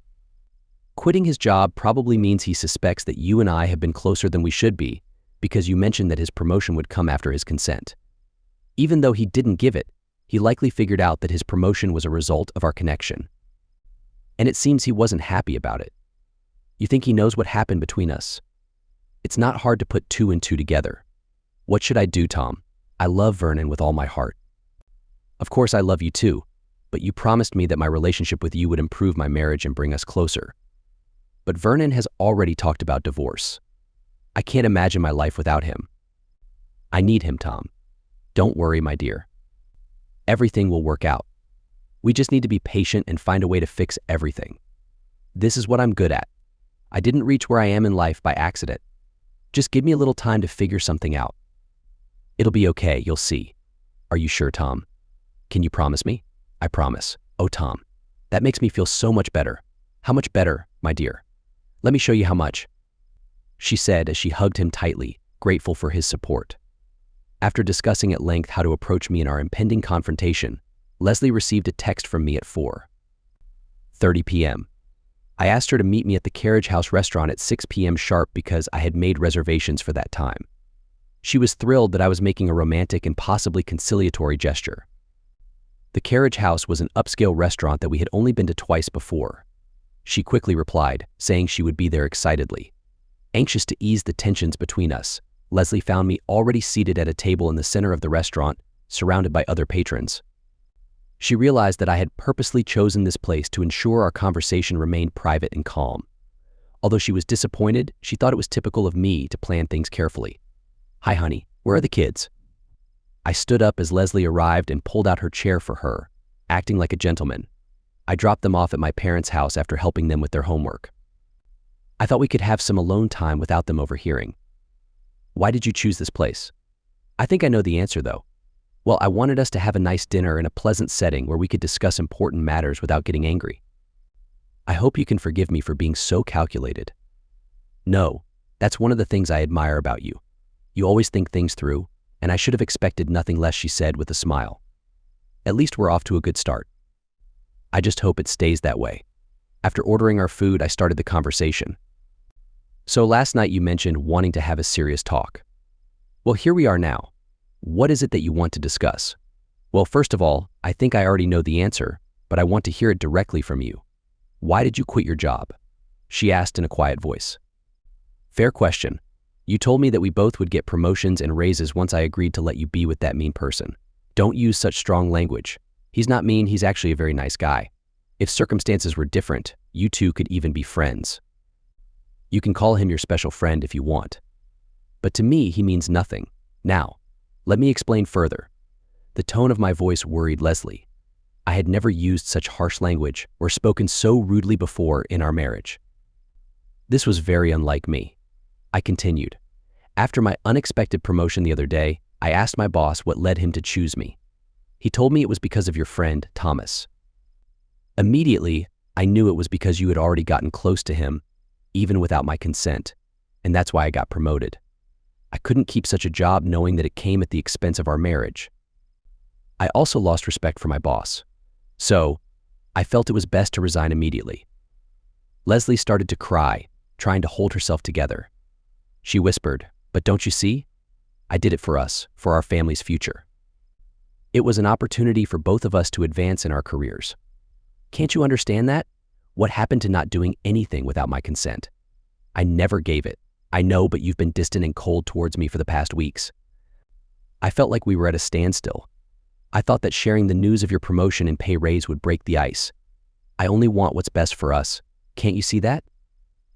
Quitting his job probably means he suspects that you and I have been closer than we should be, because you mentioned that his promotion would come after his consent. Even though he didn't give it, he likely figured out that his promotion was a result of our connection. And it seems he wasn't happy about it. You think he knows what happened between us? It's not hard to put two and two together. What should I do, Tom? I love Vernon with all my heart. Of course I love you too, but you promised me that my relationship with you would improve my marriage and bring us closer. But Vernon has already talked about divorce. I can't imagine my life without him. I need him, Tom. Don't worry, my dear. Everything will work out. We just need to be patient and find a way to fix everything. This is what I'm good at. I didn't reach where I am in life by accident. Just give me a little time to figure something out. It'll be okay, you'll see. Are you sure, Tom? Can you promise me? I promise. Oh, Tom, that makes me feel so much better. How much better, my dear? Let me show you how much, she said as she hugged him tightly, grateful for his support. After discussing at length how to approach me in our impending confrontation, Leslie received a text from me at 4:30 p.m. I asked her to meet me at the Carriage House restaurant at 6 p.m. sharp because I had made reservations for that time. She was thrilled that I was making a romantic and possibly conciliatory gesture. The Carriage House was an upscale restaurant that we had only been to twice before. She quickly replied, saying she would be there excitedly. Anxious to ease the tensions between us, Leslie found me already seated at a table in the center of the restaurant, surrounded by other patrons. She realized that I had purposely chosen this place to ensure our conversation remained private and calm. Although she was disappointed, she thought it was typical of me to plan things carefully. "Hi, honey, where are the kids?" I stood up as Leslie arrived and pulled out her chair for her, acting like a gentleman. I dropped them off at my parents' house after helping them with their homework. I thought we could have some alone time without them overhearing. Why did you choose this place? I think I know the answer, though. Well, I wanted us to have a nice dinner in a pleasant setting where we could discuss important matters without getting angry. I hope you can forgive me for being so calculated. No, that's one of the things I admire about you. You always think things through, and I should have expected nothing less, she said with a smile. At least we're off to a good start. I just hope it stays that way. After ordering our food, I started the conversation. So last night you mentioned wanting to have a serious talk. Well, here we are now. What is it that you want to discuss? Well, first of all, I think I already know the answer, but I want to hear it directly from you. Why did you quit your job? She asked in a quiet voice. Fair question. You told me that we both would get promotions and raises once I agreed to let you be with that mean person. Don't use such strong language. He's not mean, he's actually a very nice guy. If circumstances were different, you two could even be friends. You can call him your special friend if you want. But to me, he means nothing. Now, let me explain further. The tone of my voice worried Leslie. I had never used such harsh language or spoken so rudely before in our marriage. This was very unlike me. I continued. After my unexpected promotion the other day, I asked my boss what led him to choose me. He told me it was because of your friend, Thomas. Immediately, I knew it was because you had already gotten close to him, even without my consent, and that's why I got promoted. I couldn't keep such a job knowing that it came at the expense of our marriage. I also lost respect for my boss. So, I felt it was best to resign immediately. Leslie started to cry, trying to hold herself together. She whispered, "But don't you see? I did it for us, for our family's future. It was an opportunity for both of us to advance in our careers. Can't you understand that? What happened to not doing anything without my consent? I never gave it. I know, but you've been distant and cold towards me for the past weeks. I felt like we were at a standstill. I thought that sharing the news of your promotion and pay raise would break the ice. I only want what's best for us. Can't you see that?"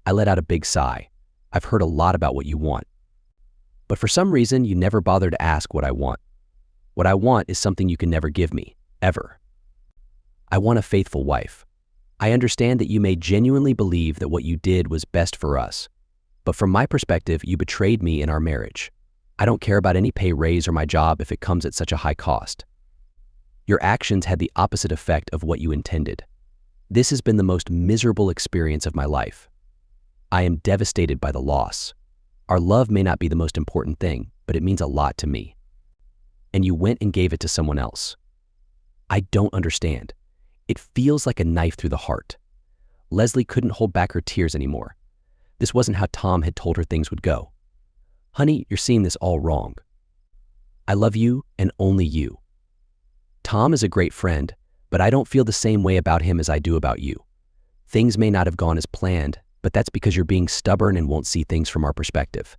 I let out a big sigh. I've heard a lot about what you want. But for some reason, you never bother to ask what I want. What I want is something you can never give me, ever. I want a faithful wife. I understand that you may genuinely believe that what you did was best for us. But from my perspective, you betrayed me in our marriage. I don't care about any pay raise or my job if it comes at such a high cost. Your actions had the opposite effect of what you intended. This has been the most miserable experience of my life. I am devastated by the loss. Our love may not be the most important thing, but it means a lot to me. And you went and gave it to someone else. I don't understand. It feels like a knife through the heart. Leslie couldn't hold back her tears anymore. This wasn't how Tom had told her things would go. Honey, you're seeing this all wrong. I love you and only you. Tom is a great friend, but I don't feel the same way about him as I do about you. Things may not have gone as planned, but that's because you're being stubborn and won't see things from our perspective.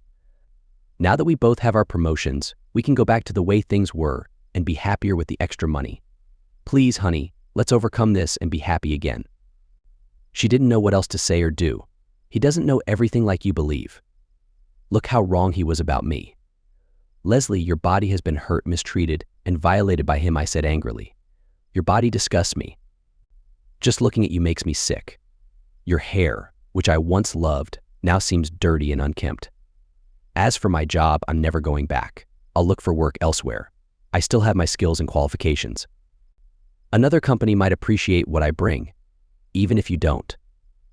Now that we both have our promotions, we can go back to the way things were and be happier with the extra money. Please, honey, let's overcome this and be happy again. She didn't know what else to say or do. He doesn't know everything like you believe. Look how wrong he was about me. Leslie, your body has been hurt, mistreated, and violated by him, I said angrily. Your body disgusts me. Just looking at you makes me sick. Your hair, which I once loved, now seems dirty and unkempt. As for my job, I'm never going back. I'll look for work elsewhere. I still have my skills and qualifications. Another company might appreciate what I bring, even if you don't.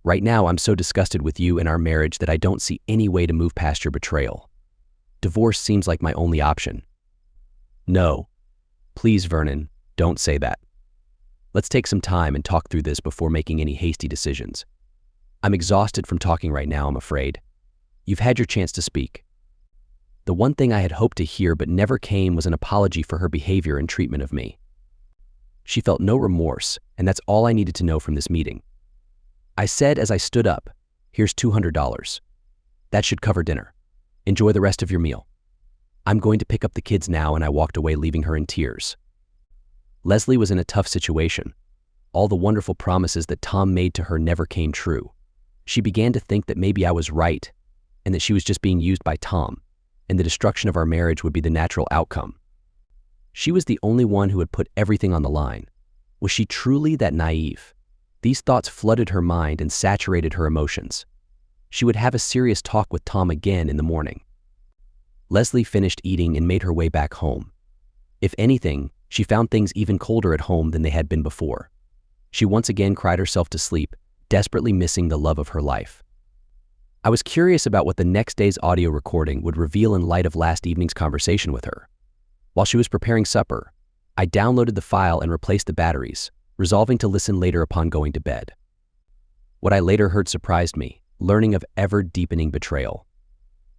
Right now, I'm so disgusted with you and our marriage that I don't see any way to move past your betrayal. Divorce seems like my only option. No. Please, Vernon, don't say that. Let's take some time and talk through this before making any hasty decisions. I'm exhausted from talking right now, I'm afraid. You've had your chance to speak. The one thing I had hoped to hear but never came was an apology for her behavior and treatment of me. She felt no remorse, and that's all I needed to know from this meeting. I said as I stood up, here's $200. That should cover dinner. Enjoy the rest of your meal. I'm going to pick up the kids now, and I walked away, leaving her in tears. Leslie was in a tough situation. All the wonderful promises that Tom made to her never came true. She began to think that maybe I was right, and that she was just being used by Tom, and the destruction of our marriage would be the natural outcome. She was the only one who had put everything on the line. Was she truly that naive? These thoughts flooded her mind and saturated her emotions. She would have a serious talk with Tom again in the morning. Leslie finished eating and made her way back home. If anything, she found things even colder at home than they had been before. She once again cried herself to sleep, desperately missing the love of her life. I was curious about what the next day's audio recording would reveal in light of last evening's conversation with her. While she was preparing supper, I downloaded the file and replaced the batteries, resolving to listen later upon going to bed. What I later heard surprised me, learning of ever-deepening betrayal.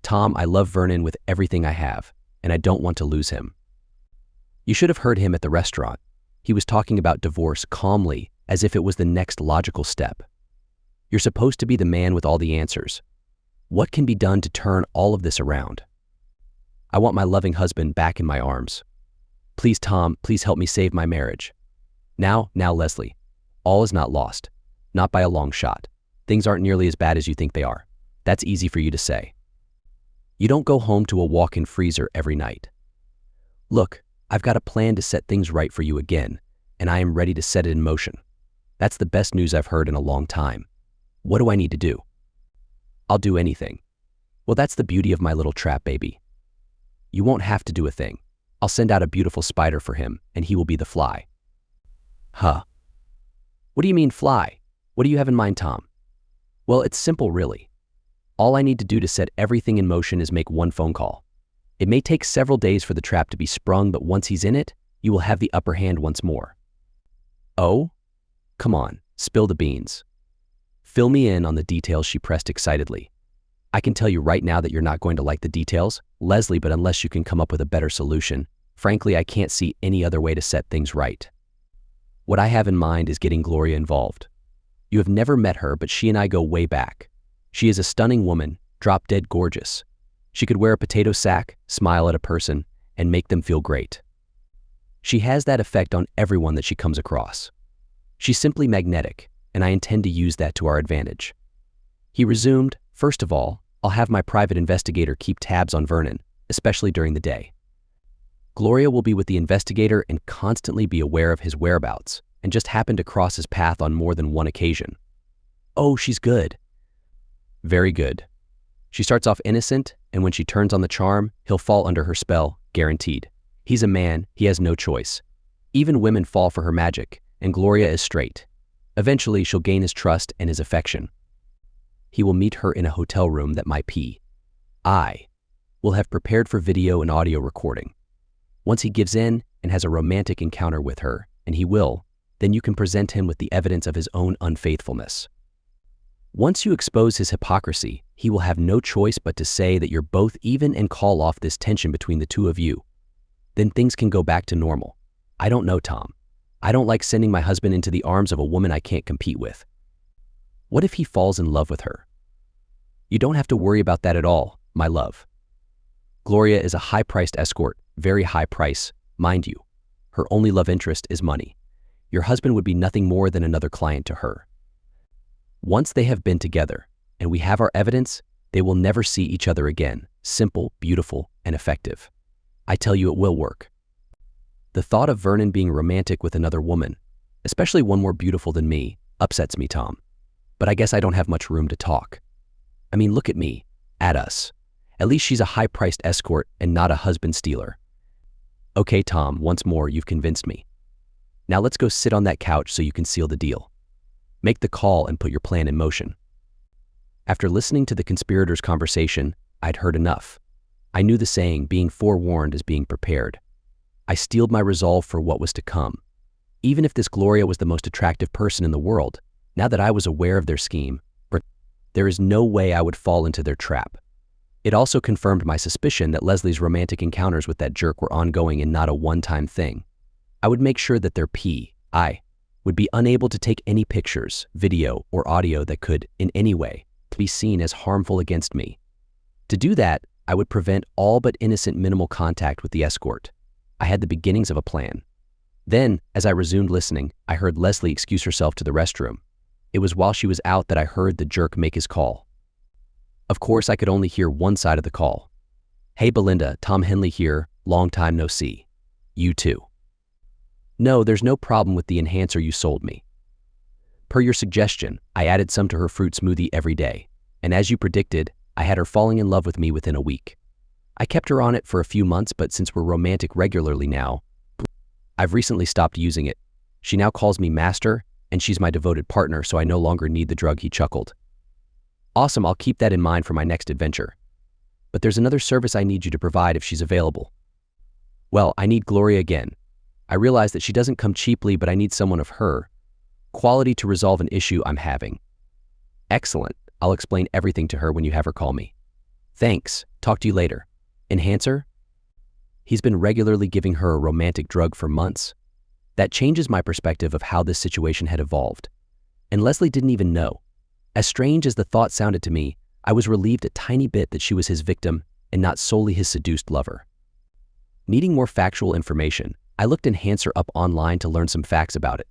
Tom, I love Vernon with everything I have, and I don't want to lose him. You should have heard him at the restaurant. He was talking about divorce calmly, as if it was the next logical step. You're supposed to be the man with all the answers. What can be done to turn all of this around? I want my loving husband back in my arms. Please, Tom, please help me save my marriage. Now, Leslie, all is not lost. Not by a long shot. Things aren't nearly as bad as you think they are. That's easy for you to say. You don't go home to a walk-in freezer every night. Look, I've got a plan to set things right for you again, and I am ready to set it in motion. That's the best news I've heard in a long time. What do I need to do? I'll do anything. Well, that's the beauty of my little trap, baby. You won't have to do a thing. I'll send out a beautiful spider for him, and he will be the fly. Huh? What do you mean, fly? What do you have in mind, Tom? Well, it's simple, really. All I need to do to set everything in motion is make one phone call. It may take several days for the trap to be sprung, but once he's in it, you will have the upper hand once more. Oh? Come on, spill the beans. Fill me in on the details, she pressed excitedly. I can tell you right now that you're not going to like the details, Leslie, but unless you can come up with a better solution, frankly, I can't see any other way to set things right. What I have in mind is getting Gloria involved. You have never met her, but she and I go way back. She is a stunning woman, drop-dead gorgeous. She could wear a potato sack, smile at a person, and make them feel great. She has that effect on everyone that she comes across. She's simply magnetic, and I intend to use that to our advantage. He resumed, first of all, I'll have my private investigator keep tabs on Vernon, especially during the day. Gloria will be with the investigator and constantly be aware of his whereabouts, and just happen to cross his path on more than one occasion. Oh, she's good. Very good. She starts off innocent, and when she turns on the charm, he'll fall under her spell, guaranteed. He's a man, he has no choice. Even women fall for her magic, and Gloria is straight. Eventually, she'll gain his trust and his affection. He will meet her in a hotel room that my I will have prepared for video and audio recording. Once he gives in and has a romantic encounter with her, and he will, then you can present him with the evidence of his own unfaithfulness. Once you expose his hypocrisy, he will have no choice but to say that you're both even and call off this tension between the two of you. Then things can go back to normal. I don't know, Tom. I don't like sending my husband into the arms of a woman I can't compete with. What if he falls in love with her? You don't have to worry about that at all, my love. Gloria is a high-priced escort, very high price, mind you. Her only love interest is money. Your husband would be nothing more than another client to her. Once they have been together, and we have our evidence, they will never see each other again. Simple, beautiful, and effective. I tell you, it will work. The thought of Vernon being romantic with another woman, especially one more beautiful than me, upsets me, Tom. But I guess I don't have much room to talk. I mean, look at me, at us. At least she's a high-priced escort and not a husband stealer. Okay, Tom, once more, you've convinced me. Now let's go sit on that couch so you can seal the deal. Make the call and put your plan in motion. After listening to the conspirators' conversation, I'd heard enough. I knew the saying, being forewarned is being prepared. I steeled my resolve for what was to come. Even if this Gloria was the most attractive person in the world, now that I was aware of their scheme, there is no way I would fall into their trap. It also confirmed my suspicion that Leslie's romantic encounters with that jerk were ongoing and not a one-time thing. I would make sure that their P.I. would be unable to take any pictures, video, or audio that could, in any way, be seen as harmful against me. To do that, I would prevent all but innocent minimal contact with the escort. I had the beginnings of a plan. Then, as I resumed listening, I heard Leslie excuse herself to the restroom. It was while she was out that I heard the jerk make his call. Of course, I could only hear one side of the call. Hey Belinda, Tom Henley here, long time no see. You too. No, there's no problem with the enhancer you sold me. Per your suggestion, I added some to her fruit smoothie every day, and as you predicted, I had her falling in love with me within a week. I kept her on it for a few months, but since we're romantic regularly now, I've recently stopped using it. She now calls me master, and she's my devoted partner, so I no longer need the drug, he chuckled. Awesome, I'll keep that in mind for my next adventure. But there's another service I need you to provide if she's available. Well, I need Gloria again. I realize that she doesn't come cheaply, but I need someone of her quality to resolve an issue I'm having. Excellent. I'll explain everything to her when you have her call me. Thanks. Talk to you later. Enhancer? He's been regularly giving her a romantic drug for months. That changes my perspective of how this situation had evolved. And Leslie didn't even know. As strange as the thought sounded to me, I was relieved a tiny bit that she was his victim and not solely his seduced lover. Needing more factual information, I looked Enhancer up online to learn some facts about it.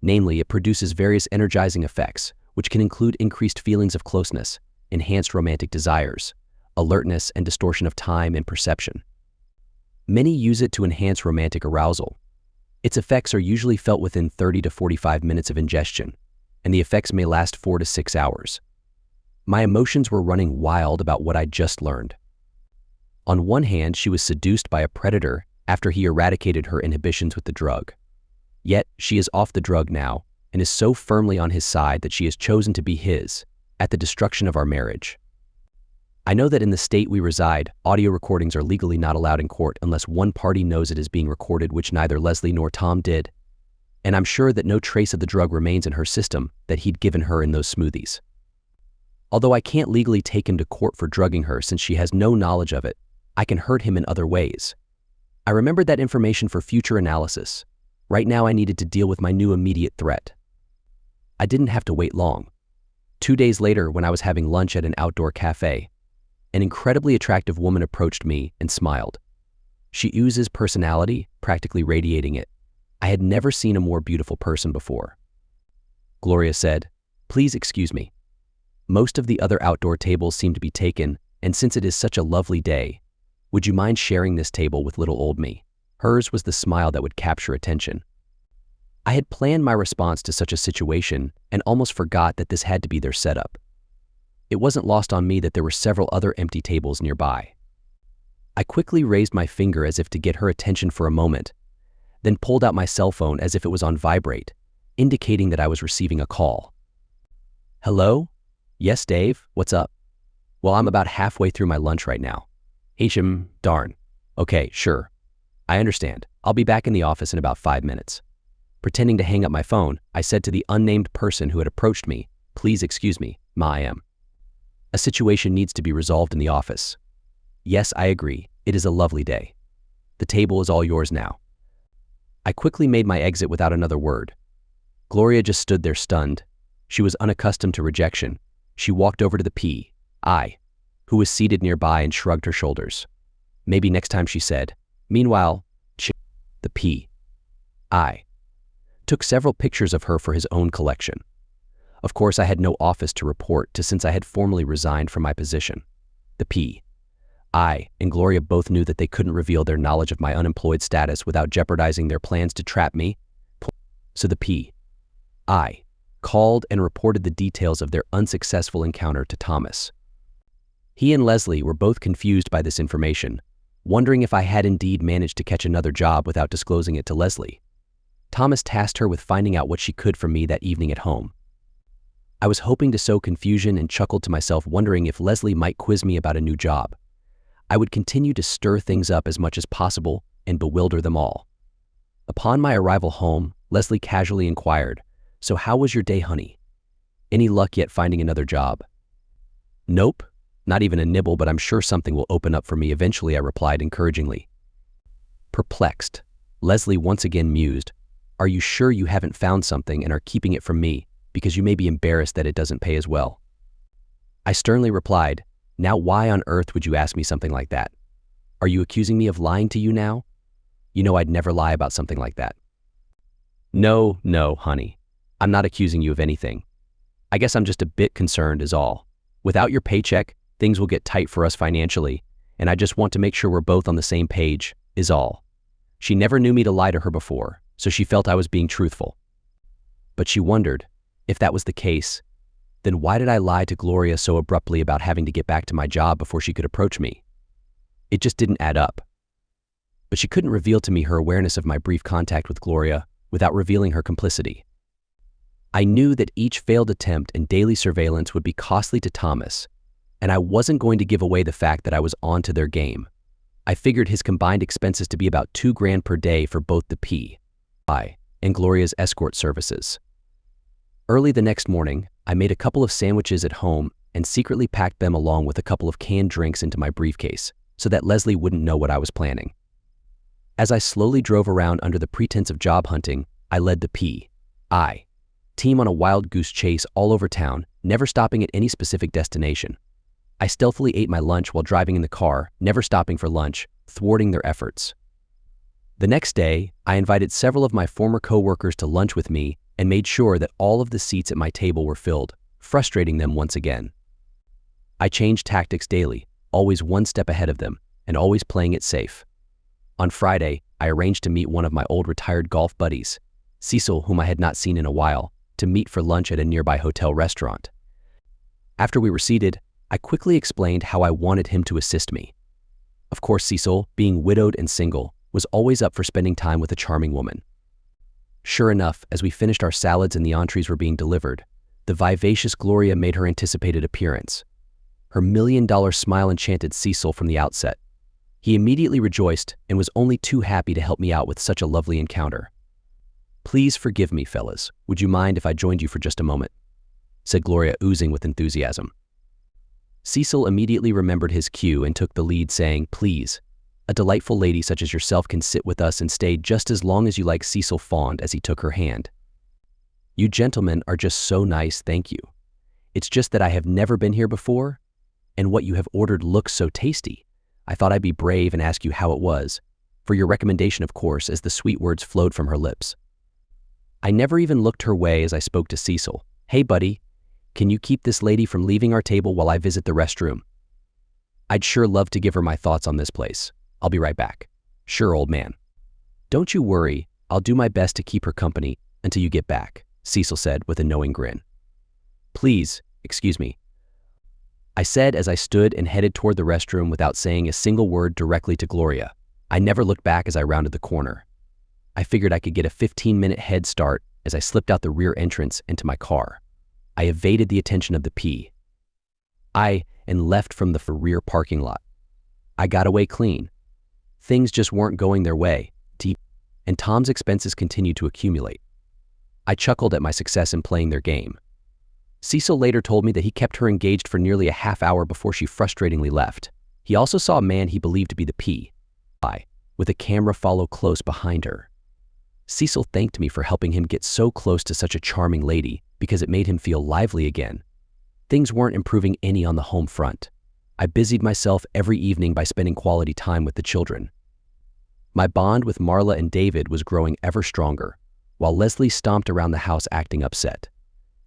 Namely, it produces various energizing effects, which can include increased feelings of closeness, enhanced romantic desires, alertness, and distortion of time and perception. Many use it to enhance romantic arousal. Its effects are usually felt within 30 to 45 minutes of ingestion, and the effects may last 4 to 6 hours. My emotions were running wild about what I'd just learned. On one hand, she was seduced by a predator after he eradicated her inhibitions with the drug. Yet, she is off the drug now and is so firmly on his side that she has chosen to be his, at the destruction of our marriage. I know that in the state we reside, audio recordings are legally not allowed in court unless one party knows it is being recorded, which neither Leslie nor Tom did. And I'm sure that no trace of the drug remains in her system that he'd given her in those smoothies. Although I can't legally take him to court for drugging her since she has no knowledge of it, I can hurt him in other ways. I remembered that information for future analysis. Right now I needed to deal with my new immediate threat. I didn't have to wait long. 2 days later, when I was having lunch at an outdoor cafe, an incredibly attractive woman approached me and smiled. She oozes personality, practically radiating it. I had never seen a more beautiful person before. Gloria said, "Please excuse me. Most of the other outdoor tables seem to be taken, and since it is such a lovely day, would you mind sharing this table with little old me?" Hers was the smile that would capture attention. I had planned my response to such a situation and almost forgot that this had to be their setup. It wasn't lost on me that there were several other empty tables nearby. I quickly raised my finger as if to get her attention for a moment, then pulled out my cell phone as if it was on vibrate, indicating that I was receiving a call. Hello? Yes, Dave, what's up? Well, I'm about halfway through my lunch right now. Darn. Okay, sure. I understand. I'll be back in the office in about 5 minutes. Pretending to hang up my phone, I said to the unnamed person who had approached me, "Please excuse me, I am. A situation needs to be resolved in the office. Yes, I agree. It is a lovely day. The table is all yours now. I quickly made my exit without another word. Gloria just stood there stunned. She was unaccustomed to rejection. She walked over to the P.I., who was seated nearby, and shrugged her shoulders. Maybe next time, she said. Meanwhile, the P.I. took several pictures of her for his own collection. Of course, I had no office to report to since I had formally resigned from my position. The P.I. and Gloria both knew that they couldn't reveal their knowledge of my unemployed status without jeopardizing their plans to trap me. So the P.I. called and reported the details of their unsuccessful encounter to Thomas. He and Leslie were both confused by this information, wondering if I had indeed managed to catch another job without disclosing it to Leslie. Thomas tasked her with finding out what she could from me that evening at home. I was hoping to sow confusion and chuckled to myself, wondering if Leslie might quiz me about a new job. I would continue to stir things up as much as possible and bewilder them all. Upon my arrival home, Leslie casually inquired, "So how was your day, honey? Any luck yet finding another job?" "Nope, not even a nibble, but I'm sure something will open up for me eventually," I replied encouragingly. Perplexed, Leslie once again mused, "Are you sure you haven't found something and are keeping it from me because you may be embarrassed that it doesn't pay as well?" I sternly replied, "Now why on earth would you ask me something like that? Are you accusing me of lying to you now? You know I'd never lie about something like that." No, honey. I'm not accusing you of anything. I guess I'm just a bit concerned is all. Without your paycheck, things will get tight for us financially, and I just want to make sure we're both on the same page is all. She never knew me to lie to her before, so she felt I was being truthful. But she wondered, if that was the case, then why did I lie to Gloria so abruptly about having to get back to my job before she could approach me? It just didn't add up. But she couldn't reveal to me her awareness of my brief contact with Gloria without revealing her complicity. I knew that each failed attempt and daily surveillance would be costly to Thomas, and I wasn't going to give away the fact that I was on to their game. I figured his combined expenses to be about $2,000 per day for both the P.I. and Gloria's escort services. Early the next morning, I made a couple of sandwiches at home and secretly packed them along with a couple of canned drinks into my briefcase so that Leslie wouldn't know what I was planning. As I slowly drove around under the pretense of job hunting, I led the P.I. team on a wild goose chase all over town, never stopping at any specific destination. I stealthily ate my lunch while driving in the car, never stopping for lunch, thwarting their efforts. The next day, I invited several of my former co-workers to lunch with me and made sure that all of the seats at my table were filled, frustrating them once again. I changed tactics daily, always one step ahead of them, and always playing it safe. On Friday, I arranged to meet one of my old retired golf buddies, Cecil, whom I had not seen in a while, to meet for lunch at a nearby hotel restaurant. After we were seated, I quickly explained how I wanted him to assist me. Of course, Cecil, being widowed and single, was always up for spending time with a charming woman. Sure enough, as we finished our salads and the entrees were being delivered, the vivacious Gloria made her anticipated appearance. Her million-dollar smile enchanted Cecil from the outset. He immediately rejoiced and was only too happy to help me out with such a lovely encounter. "Please forgive me, fellas. Would you mind if I joined you for just a moment?" said Gloria, oozing with enthusiasm. Cecil immediately remembered his cue and took the lead, saying, "Please. A delightful lady such as yourself can sit with us and stay just as long as you like." Cecil fawned as he took her hand. "You gentlemen are just so nice, thank you. It's just that I have never been here before, and what you have ordered looks so tasty. I thought I'd be brave and ask you how it was. For your recommendation, of course," as the sweet words flowed from her lips. I never even looked her way as I spoke to Cecil. "Hey, buddy, can you keep this lady from leaving our table while I visit the restroom? I'd sure love to give her my thoughts on this place. I'll be right back." "Sure, old man. Don't you worry, I'll do my best to keep her company until you get back," Cecil said with a knowing grin. "Please, excuse me," I said as I stood and headed toward the restroom without saying a single word directly to Gloria. I never looked back as I rounded the corner. I figured I could get a 15-minute head start as I slipped out the rear entrance into my car. I evaded the attention of the P.I. and left from the rear parking lot. I got away clean. Things just weren't going their way, and Tom's expenses continued to accumulate. I chuckled at my success in playing their game. Cecil later told me that he kept her engaged for nearly a half hour before she frustratingly left. He also saw a man he believed to be the PI, with a camera follow close behind her. Cecil thanked me for helping him get so close to such a charming lady because it made him feel lively again. Things weren't improving any on the home front. I busied myself every evening by spending quality time with the children. My bond with Marla and David was growing ever stronger, while Leslie stomped around the house acting upset.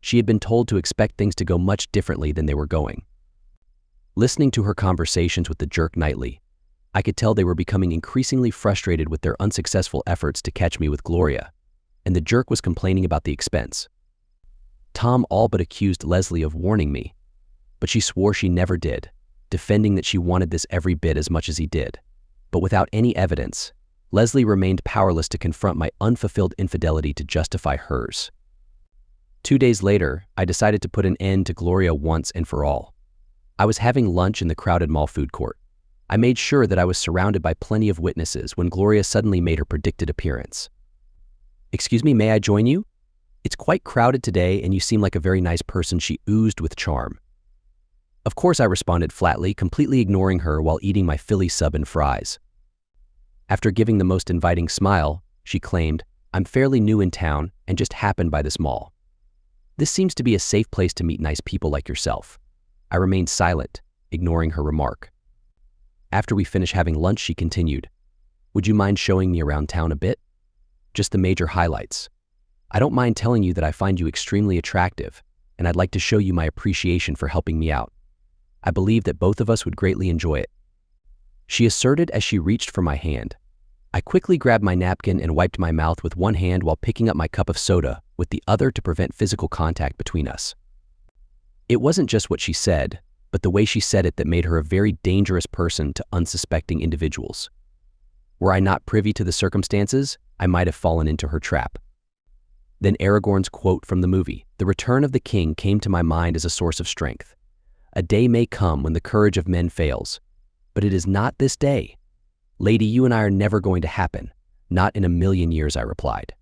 She had been told to expect things to go much differently than they were going. Listening to her conversations with the jerk nightly, I could tell they were becoming increasingly frustrated with their unsuccessful efforts to catch me with Gloria, and the jerk was complaining about the expense. Tom all but accused Leslie of warning me, but she swore she never did, defending that she wanted this every bit as much as he did. But without any evidence, Leslie remained powerless to confront my unfulfilled infidelity to justify hers. 2 days later, I decided to put an end to Gloria once and for all. I was having lunch in the crowded mall food court. I made sure that I was surrounded by plenty of witnesses when Gloria suddenly made her predicted appearance. "Excuse me, may I join you? It's quite crowded today and you seem like a very nice person," she oozed with charm. Of course, I responded flatly, completely ignoring her while eating my Philly sub and fries. After giving the most inviting smile, she claimed, "I'm fairly new in town and just happened by this mall. This seems to be a safe place to meet nice people like yourself." I remained silent, ignoring her remark. After we finished having lunch, she continued, "Would you mind showing me around town a bit? Just the major highlights. I don't mind telling you that I find you extremely attractive, and I'd like to show you my appreciation for helping me out. I believe that both of us would greatly enjoy it," she asserted as she reached for my hand. I quickly grabbed my napkin and wiped my mouth with one hand while picking up my cup of soda with the other to prevent physical contact between us. It wasn't just what she said, but the way she said it that made her a very dangerous person to unsuspecting individuals. Were I not privy to the circumstances, I might have fallen into her trap. Then Aragorn's quote from the movie, "The Return of the King," came to my mind as a source of strength. A day may come when the courage of men fails, but it is not this day. "Lady, you and I are never going to happen. Not in a million years," I replied.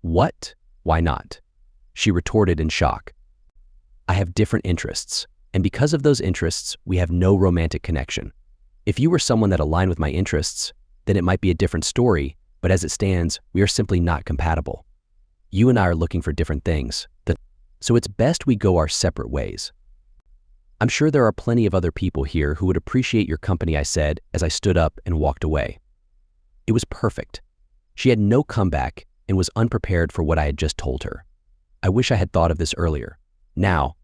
"What? Why not?" she retorted in shock. "I have different interests, and because of those interests, we have no romantic connection. If you were someone that aligned with my interests, then it might be a different story, but as it stands, we are simply not compatible. You and I are looking for different things, so it's best we go our separate ways." "I'm sure there are plenty of other people here who would appreciate your company," I said as I stood up and walked away. It was perfect. She had no comeback and was unprepared for what I had just told her. I wish I had thought of this earlier. Now,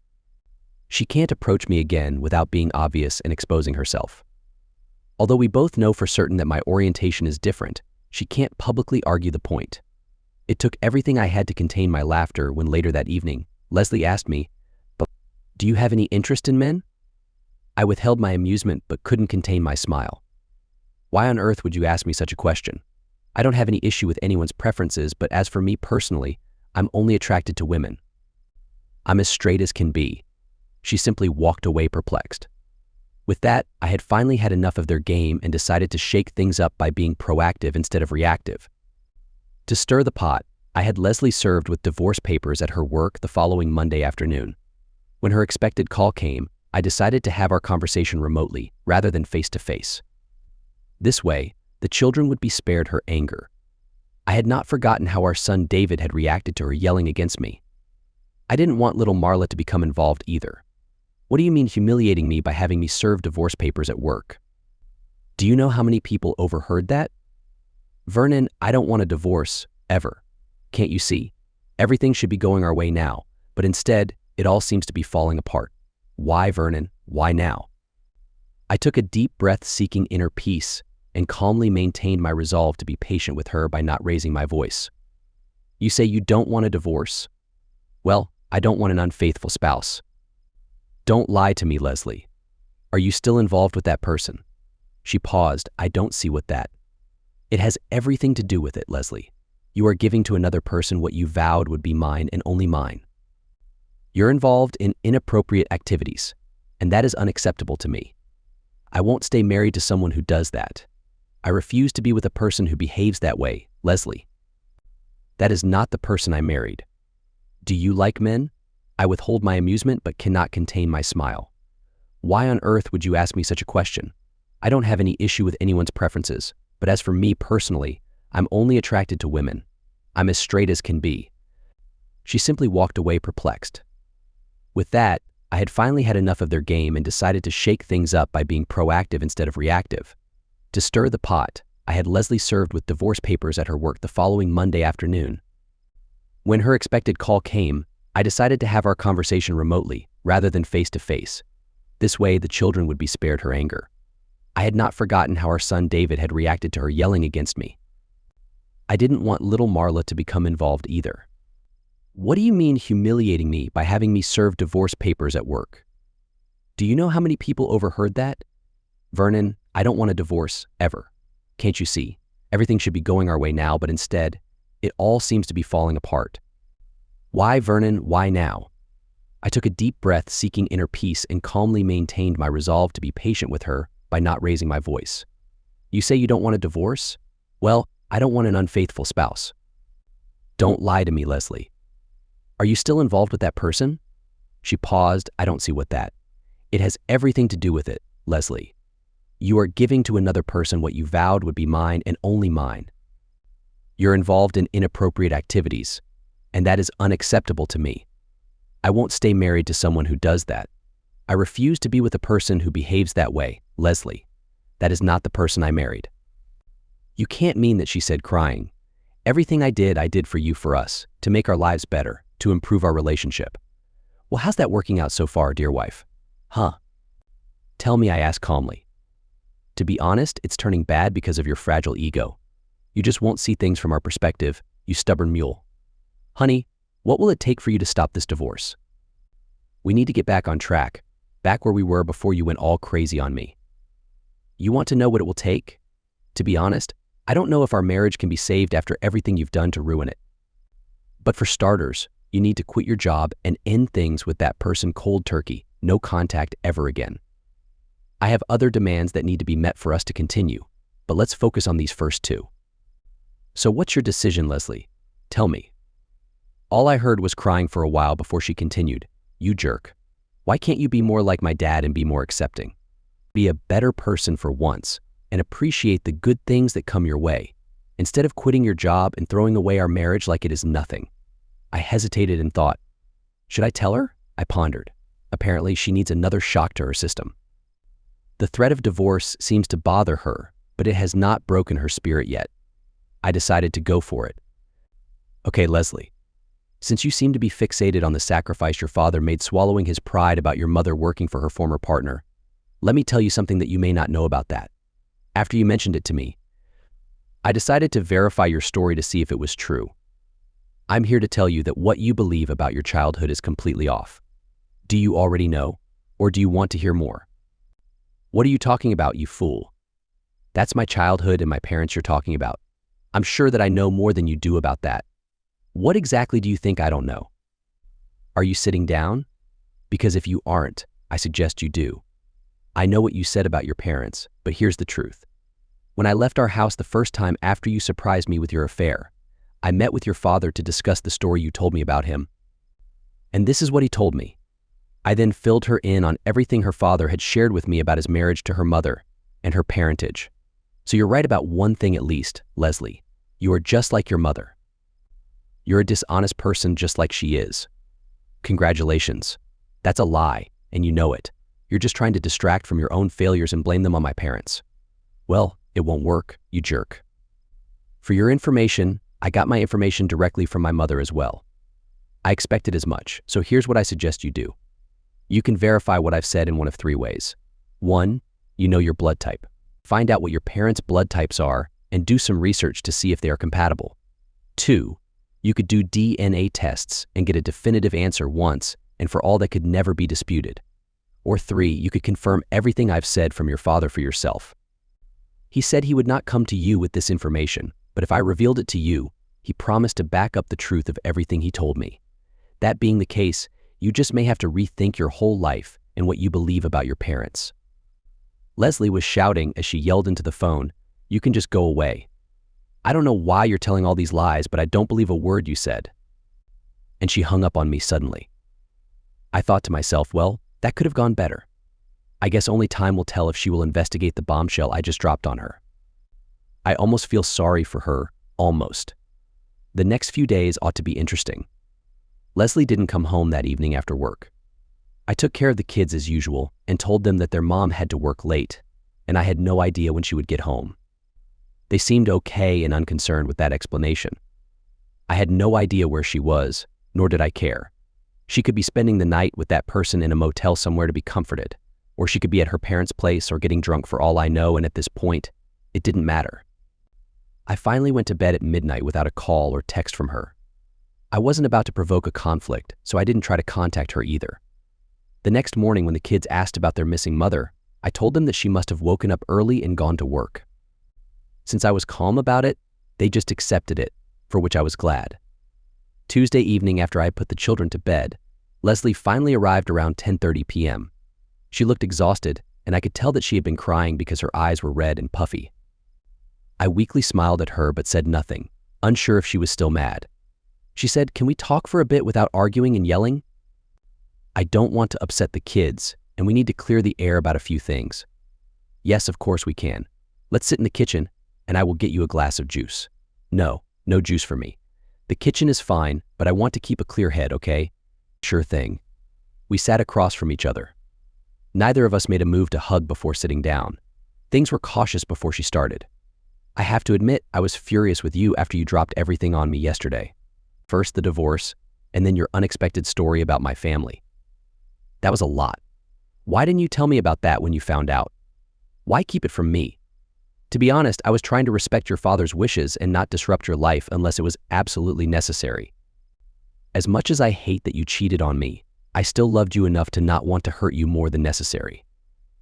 she can't approach me again without being obvious and exposing herself. Although we both know for certain that my orientation is different, she can't publicly argue the point. It took everything I had to contain my laughter when later that evening, Leslie asked me, "But do you have any interest in men?" I withheld my amusement but couldn't contain my smile. "Why on earth would you ask me such a question? I don't have any issue with anyone's preferences, but as for me personally, I'm only attracted to women. I'm as straight as can be." She simply walked away perplexed. With that, I had finally had enough of their game and decided to shake things up by being proactive instead of reactive. To stir the pot, I had Leslie served with divorce papers at her work the following Monday afternoon. When her expected call came, I decided to have our conversation remotely rather than face-to-face. This way, the children would be spared her anger. I had not forgotten how our son David had reacted to her yelling against me. I didn't want little Marla to become involved either. "What do you mean humiliating me by having me serve divorce papers at work? Do you know how many people overheard that? Vernon, I don't want a divorce, ever. Can't you see? Everything should be going our way now, but instead, it all seems to be falling apart. Why, Vernon? Why now?" I took a deep breath seeking inner peace and calmly maintained my resolve to be patient with her by not raising my voice. "You say you don't want a divorce? Well, I don't want an unfaithful spouse." "Don't lie to me, Leslie. Are you still involved with that person?" She paused. "I don't see what that." "It has everything to do with it, Leslie. You are giving to another person what you vowed would be mine and only mine. You're involved in inappropriate activities, and that is unacceptable to me. I won't stay married to someone who does that. I refuse to be with a person who behaves that way, Leslie. That is not the person I married. Do you like men? I withhold my amusement but cannot contain my smile. Why on earth would you ask me such a question? I don't have any issue with anyone's preferences, but as for me personally, I'm only attracted to women. I'm as straight as can be. She simply walked away perplexed. With that, I had finally had enough of their game and decided to shake things up by being proactive instead of reactive. To stir the pot, I had Leslie served with divorce papers at her work the following Monday afternoon. When her expected call came, I decided to have our conversation remotely rather than face-to-face. This way, the children would be spared her anger. I had not forgotten how our son David had reacted to her yelling against me. I didn't want little Marla to become involved either. What do you mean humiliating me by having me serve divorce papers at work? Do you know how many people overheard that? Vernon, I don't want a divorce, ever. Can't you see? Everything should be going our way now, but instead, it all seems to be falling apart. Why, Vernon, why now? I took a deep breath, seeking inner peace, and calmly maintained my resolve to be patient with her by not raising my voice. You say you don't want a divorce? Well, I don't want an unfaithful spouse. Don't lie to me, Leslie. Are you still involved with that person? She paused. I don't see what that. It has everything to do with it, Leslie. You are giving to another person what you vowed would be mine and only mine. You're involved in inappropriate activities, and that is unacceptable to me. I won't stay married to someone who does that. I refuse to be with a person who behaves that way, Leslie. That is not the person I married. You can't mean that, she said, crying. Everything I did for you, for us, to make our lives better, to improve our relationship. Well, how's that working out so far, dear wife? Huh? Tell me, I asked calmly. To be honest, it's turning bad because of your fragile ego. You just won't see things from our perspective, you stubborn mule. Honey, what will it take for you to stop this divorce? We need to get back on track, back where we were before you went all crazy on me. You want to know what it will take? To be honest, I don't know if our marriage can be saved after everything you've done to ruin it. But for starters, you need to quit your job and end things with that person cold turkey, no contact ever again. I have other demands that need to be met for us to continue, but let's focus on these first two. So what's your decision, Leslie? Tell me. All I heard was crying for a while before she continued. You jerk. Why can't you be more like my dad and be more accepting? Be a better person for once and appreciate the good things that come your way, instead of quitting your job and throwing away our marriage like it is nothing. I hesitated and thought, should I tell her? I pondered. Apparently, she needs another shock to her system. The threat of divorce seems to bother her, but it has not broken her spirit yet. I decided to go for it. Okay, Leslie, since you seem to be fixated on the sacrifice your father made swallowing his pride about your mother working for her former partner, let me tell you something that you may not know about that. After you mentioned it to me, I decided to verify your story to see if it was true. I'm here to tell you that what you believe about your childhood is completely off. Do you already know, or do you want to hear more? What are you talking about, you fool? That's my childhood and my parents you're talking about. I'm sure that I know more than you do about that. What exactly do you think I don't know? Are you sitting down? Because if you aren't, I suggest you do. I know what you said about your parents, but here's the truth. When I left our house the first time after you surprised me with your affair, I met with your father to discuss the story you told me about him. And this is what he told me. I then filled her in on everything her father had shared with me about his marriage to her mother and her parentage. So you're right about one thing at least, Leslie. You are just like your mother. You're a dishonest person just like she is. Congratulations. That's a lie, and you know it. You're just trying to distract from your own failures and blame them on my parents. Well, it won't work, you jerk. For your information, I got my information directly from my mother as well. I expected as much, so here's what I suggest you do. You can verify what I've said in one of three ways. 1, you know your blood type. Find out what your parents' blood types are and do some research to see if they are compatible. 2, you could do DNA tests and get a definitive answer once and for all that could never be disputed. Or 3, you could confirm everything I've said from your father for yourself. He said he would not come to you with this information, but if I revealed it to you, he promised to back up the truth of everything he told me. That being the case, you just may have to rethink your whole life and what you believe about your parents. Leslie was shouting as she yelled into the phone, "You can just go away. I don't know why you're telling all these lies, but I don't believe a word you said." And she hung up on me suddenly. I thought to myself, well, that could have gone better. I guess only time will tell if she will investigate the bombshell I just dropped on her. I almost feel sorry for her, almost. The next few days ought to be interesting. Leslie didn't come home that evening after work. I took care of the kids as usual and told them that their mom had to work late, and I had no idea when she would get home. They seemed okay and unconcerned with that explanation. I had no idea where she was, nor did I care. She could be spending the night with that person in a motel somewhere to be comforted, or she could be at her parents' place or getting drunk for all I know, and at this point, it didn't matter. I finally went to bed at midnight without a call or text from her. I wasn't about to provoke a conflict, so I didn't try to contact her either. The next morning when the kids asked about their missing mother, I told them that she must have woken up early and gone to work. Since I was calm about it, they just accepted it, for which I was glad. Tuesday evening after I put the children to bed, Leslie finally arrived around 10:30 p.m. She looked exhausted, and I could tell that she had been crying because her eyes were red and puffy. I weakly smiled at her but said nothing, unsure if she was still mad. She said, "Can we talk for a bit without arguing and yelling? I don't want to upset the kids, and we need to clear the air about a few things." "Yes, of course we can. Let's sit in the kitchen, and I will get you a glass of juice." "No juice for me. The kitchen is fine, but I want to keep a clear head, okay?" "Sure thing." We sat across from each other. Neither of us made a move to hug before sitting down. Things were cautious before she started. "I have to admit, I was furious with you after you dropped everything on me yesterday. First the divorce, and then your unexpected story about my family. That was a lot. Why didn't you tell me about that when you found out? Why keep it from me? To be honest, I was trying to respect your father's wishes and not disrupt your life unless it was absolutely necessary. As much as I hate that you cheated on me, I still loved you enough to not want to hurt you more than necessary.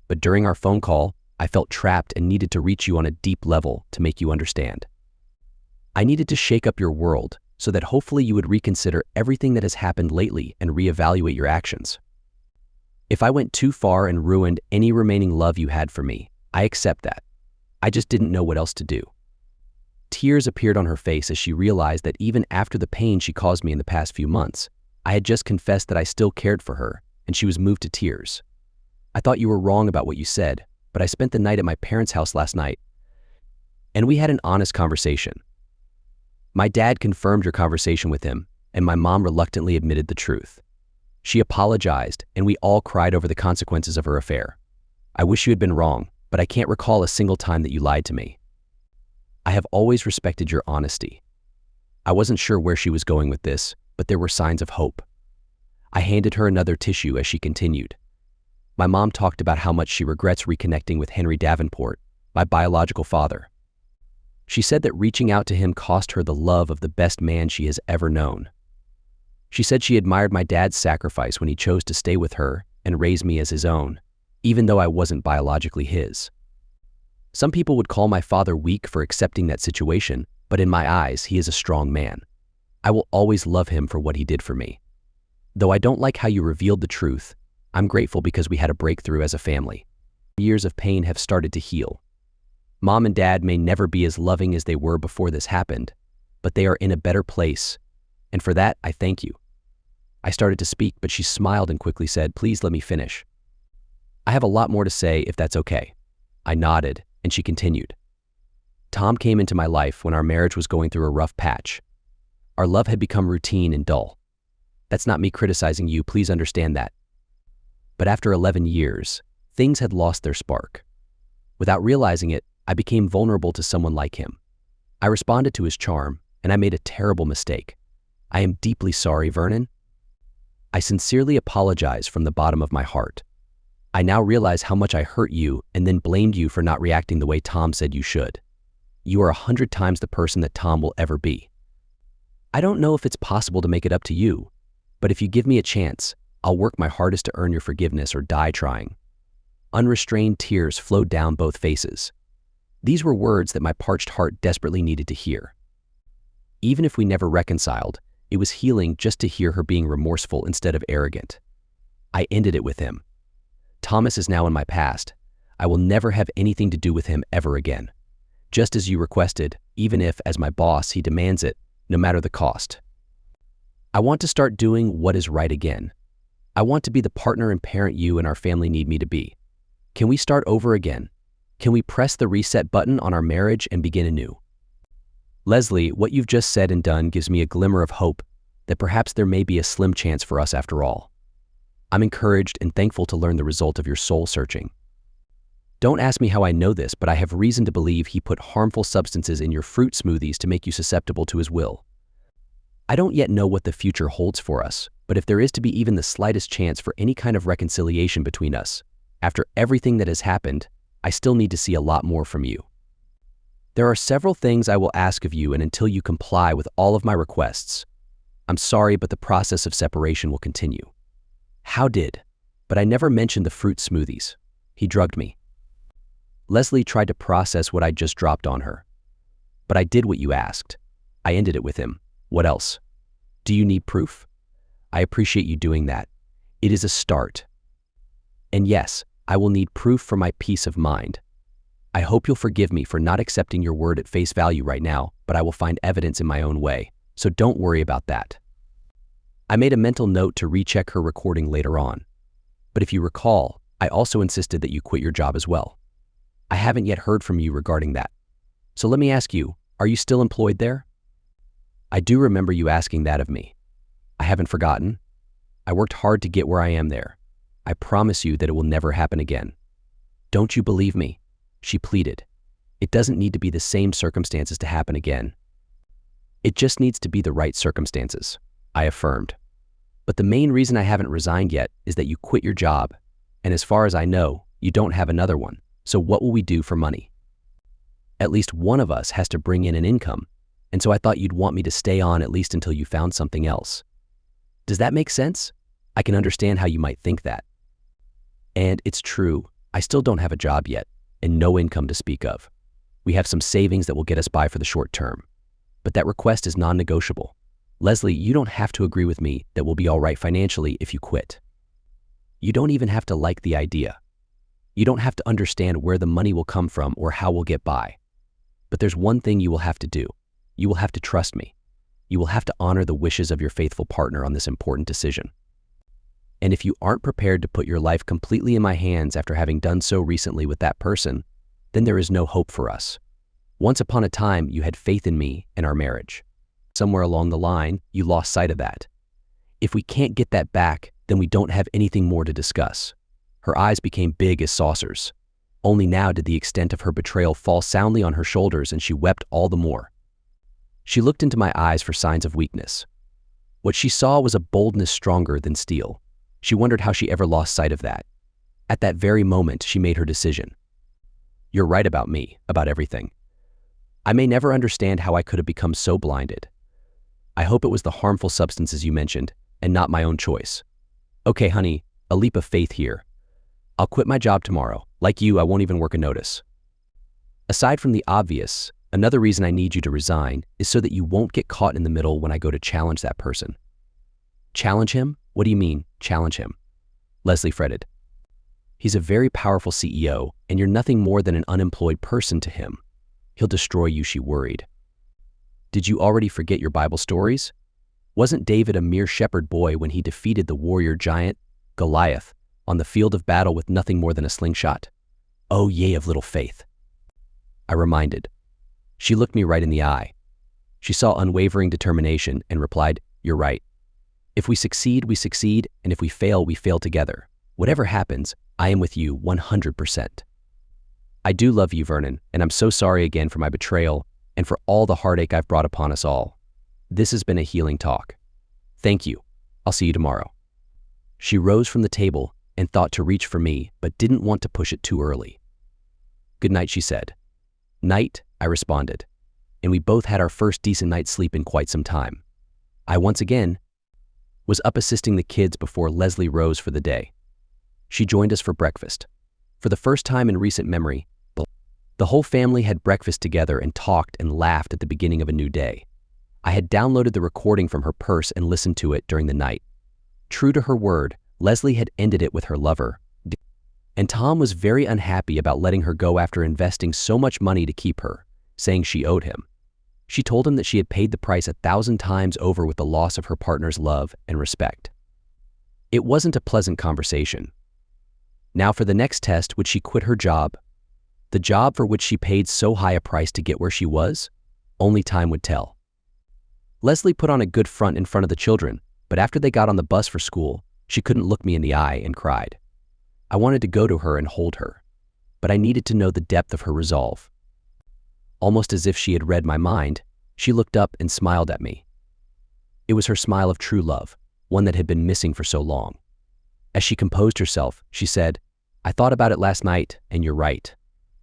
But during our phone call, I felt trapped and needed to reach you on a deep level to make you understand. I needed to shake up your world so that hopefully you would reconsider everything that has happened lately and reevaluate your actions. If I went too far and ruined any remaining love you had for me, I accept that. I just didn't know what else to do." Tears appeared on her face as she realized that even after the pain she caused me in the past few months, I had just confessed that I still cared for her, and she was moved to tears. "I thought you were wrong about what you said, but I spent the night at my parents' house last night, and we had an honest conversation. My dad confirmed your conversation with him, and my mom reluctantly admitted the truth. She apologized, and we all cried over the consequences of her affair. I wish you had been wrong, but I can't recall a single time that you lied to me. I have always respected your honesty." I wasn't sure where she was going with this, but there were signs of hope. I handed her another tissue as she continued. "My mom talked about how much she regrets reconnecting with Henry Davenport, my biological father. She said that reaching out to him cost her the love of the best man she has ever known. She said she admired my dad's sacrifice when he chose to stay with her and raise me as his own, even though I wasn't biologically his. Some people would call my father weak for accepting that situation, but in my eyes, he is a strong man. I will always love him for what he did for me. Though I don't like how you revealed the truth, I'm grateful because we had a breakthrough as a family. Years of pain have started to heal. Mom and Dad may never be as loving as they were before this happened, but they are in a better place, and for that, I thank you." I started to speak, but she smiled and quickly said, "Please let me finish. I have a lot more to say if that's okay." I nodded, and she continued. "Tom came into my life when our marriage was going through a rough patch. Our love had become routine and dull. That's not me criticizing you, please understand that. But after 11 years, things had lost their spark. Without realizing it, I became vulnerable to someone like him. I responded to his charm, and I made a terrible mistake. I am deeply sorry, Vernon. I sincerely apologize from the bottom of my heart. I now realize how much I hurt you and then blamed you for not reacting the way Tom said you should. You are 100 times the person that Tom will ever be. I don't know if it's possible to make it up to you, but if you give me a chance, I'll work my hardest to earn your forgiveness or die trying." Unrestrained tears flowed down both faces. These were words that my parched heart desperately needed to hear. Even if we never reconciled, it was healing just to hear her being remorseful instead of arrogant. I ended it with him. "Thomas is now in my past. I will never have anything to do with him ever again. Just as you requested, even if, as my boss, he demands it, no matter the cost. I want to start doing what is right again. I want to be the partner and parent you and our family need me to be. Can we start over again? Can we press the reset button on our marriage and begin anew? Leslie, what you've just said and done gives me a glimmer of hope that perhaps there may be a slim chance for us after all. I'm encouraged and thankful to learn the result of your soul searching. Don't ask me how I know this, but I have reason to believe he put harmful substances in your fruit smoothies to make you susceptible to his will. I don't yet know what the future holds for us, but if there is to be even the slightest chance for any kind of reconciliation between us, after everything that has happened, I still need to see a lot more from you. There are several things I will ask of you, and until you comply with all of my requests, I'm sorry, but the process of separation will continue. But I never mentioned the fruit smoothies. He drugged me. Leslie tried to process what I'd just dropped on her. But I did what you asked. I ended it with him. What else? Do you need proof? I appreciate you doing that. It is a start. And yes, I will need proof for my peace of mind. I hope you'll forgive me for not accepting your word at face value right now, but I will find evidence in my own way, so don't worry about that. I made a mental note to recheck her recording later on. But if you recall, I also insisted that you quit your job as well. I haven't yet heard from you regarding that. So let me ask you, are you still employed there? I do remember you asking that of me. I haven't forgotten. I worked hard to get where I am there. I promise you that it will never happen again. Don't you believe me? She pleaded. It doesn't need to be the same circumstances to happen again. It just needs to be the right circumstances, I affirmed. But the main reason I haven't resigned yet is that you quit your job, and as far as I know, you don't have another one. So what will we do for money? At least one of us has to bring in an income, and so I thought you'd want me to stay on at least until you found something else. Does that make sense? I can understand how you might think that. And it's true, I still don't have a job yet, and no income to speak of. We have some savings that will get us by for the short term. But that request is non-negotiable. Leslie, you don't have to agree with me that we'll be all right financially if you quit. You don't even have to like the idea. You don't have to understand where the money will come from or how we'll get by. But there's one thing you will have to do. You will have to trust me. You will have to honor the wishes of your faithful partner on this important decision. And if you aren't prepared to put your life completely in my hands after having done so recently with that person, then there is no hope for us. Once upon a time, you had faith in me and our marriage. Somewhere along the line, you lost sight of that. If we can't get that back, then we don't have anything more to discuss. Her eyes became big as saucers. Only now did the extent of her betrayal fall soundly on her shoulders, and she wept all the more. She looked into my eyes for signs of weakness. What she saw was a boldness stronger than steel. She wondered how she ever lost sight of that. At that very moment, she made her decision. You're right about me, about everything. I may never understand how I could have become so blinded. I hope it was the harmful substances you mentioned, and not my own choice. Okay, honey, a leap of faith here. I'll quit my job tomorrow. Like you, I won't even work a notice. Aside from the obvious, another reason I need you to resign is so that you won't get caught in the middle when I go to challenge that person. Challenge him? What do you mean, challenge him? Leslie fretted. He's a very powerful CEO, and you're nothing more than an unemployed person to him. He'll destroy you, she worried. Did you already forget your Bible stories? Wasn't David a mere shepherd boy when he defeated the warrior giant, Goliath, on the field of battle with nothing more than a slingshot? Oh, ye of little faith. I reminded. She looked me right in the eye. She saw unwavering determination and replied, You're right. If we succeed, and if we fail together. Whatever happens, I am with you 100%. I do love you, Vernon, and I'm so sorry again for my betrayal and for all the heartache I've brought upon us all. This has been a healing talk. Thank you. I'll see you tomorrow. She rose from the table and thought to reach for me, but didn't want to push it too early. Good night, she said. Night, I responded, and we both had our first decent night's sleep in quite some time. I once again was up assisting the kids before Leslie rose for the day. She joined us for breakfast. For the first time in recent memory, the whole family had breakfast together and talked and laughed at the beginning of a new day. I had downloaded the recording from her purse and listened to it during the night. True to her word, Leslie had ended it with her lover, and Tom was very unhappy about letting her go after investing so much money to keep her, saying she owed him. She told him that she had paid the price 1,000 times over with the loss of her partner's love and respect. It wasn't a pleasant conversation. Now for the next test, would she quit her job? The job for which she paid so high a price to get where she was? Only time would tell. Leslie put on a good front in front of the children, but after they got on the bus for school, she couldn't look me in the eye and cried. I wanted to go to her and hold her, but I needed to know the depth of her resolve. Almost as if she had read my mind, she looked up and smiled at me. It was her smile of true love, one that had been missing for so long. As she composed herself, she said, "I thought about it last night, and you're right.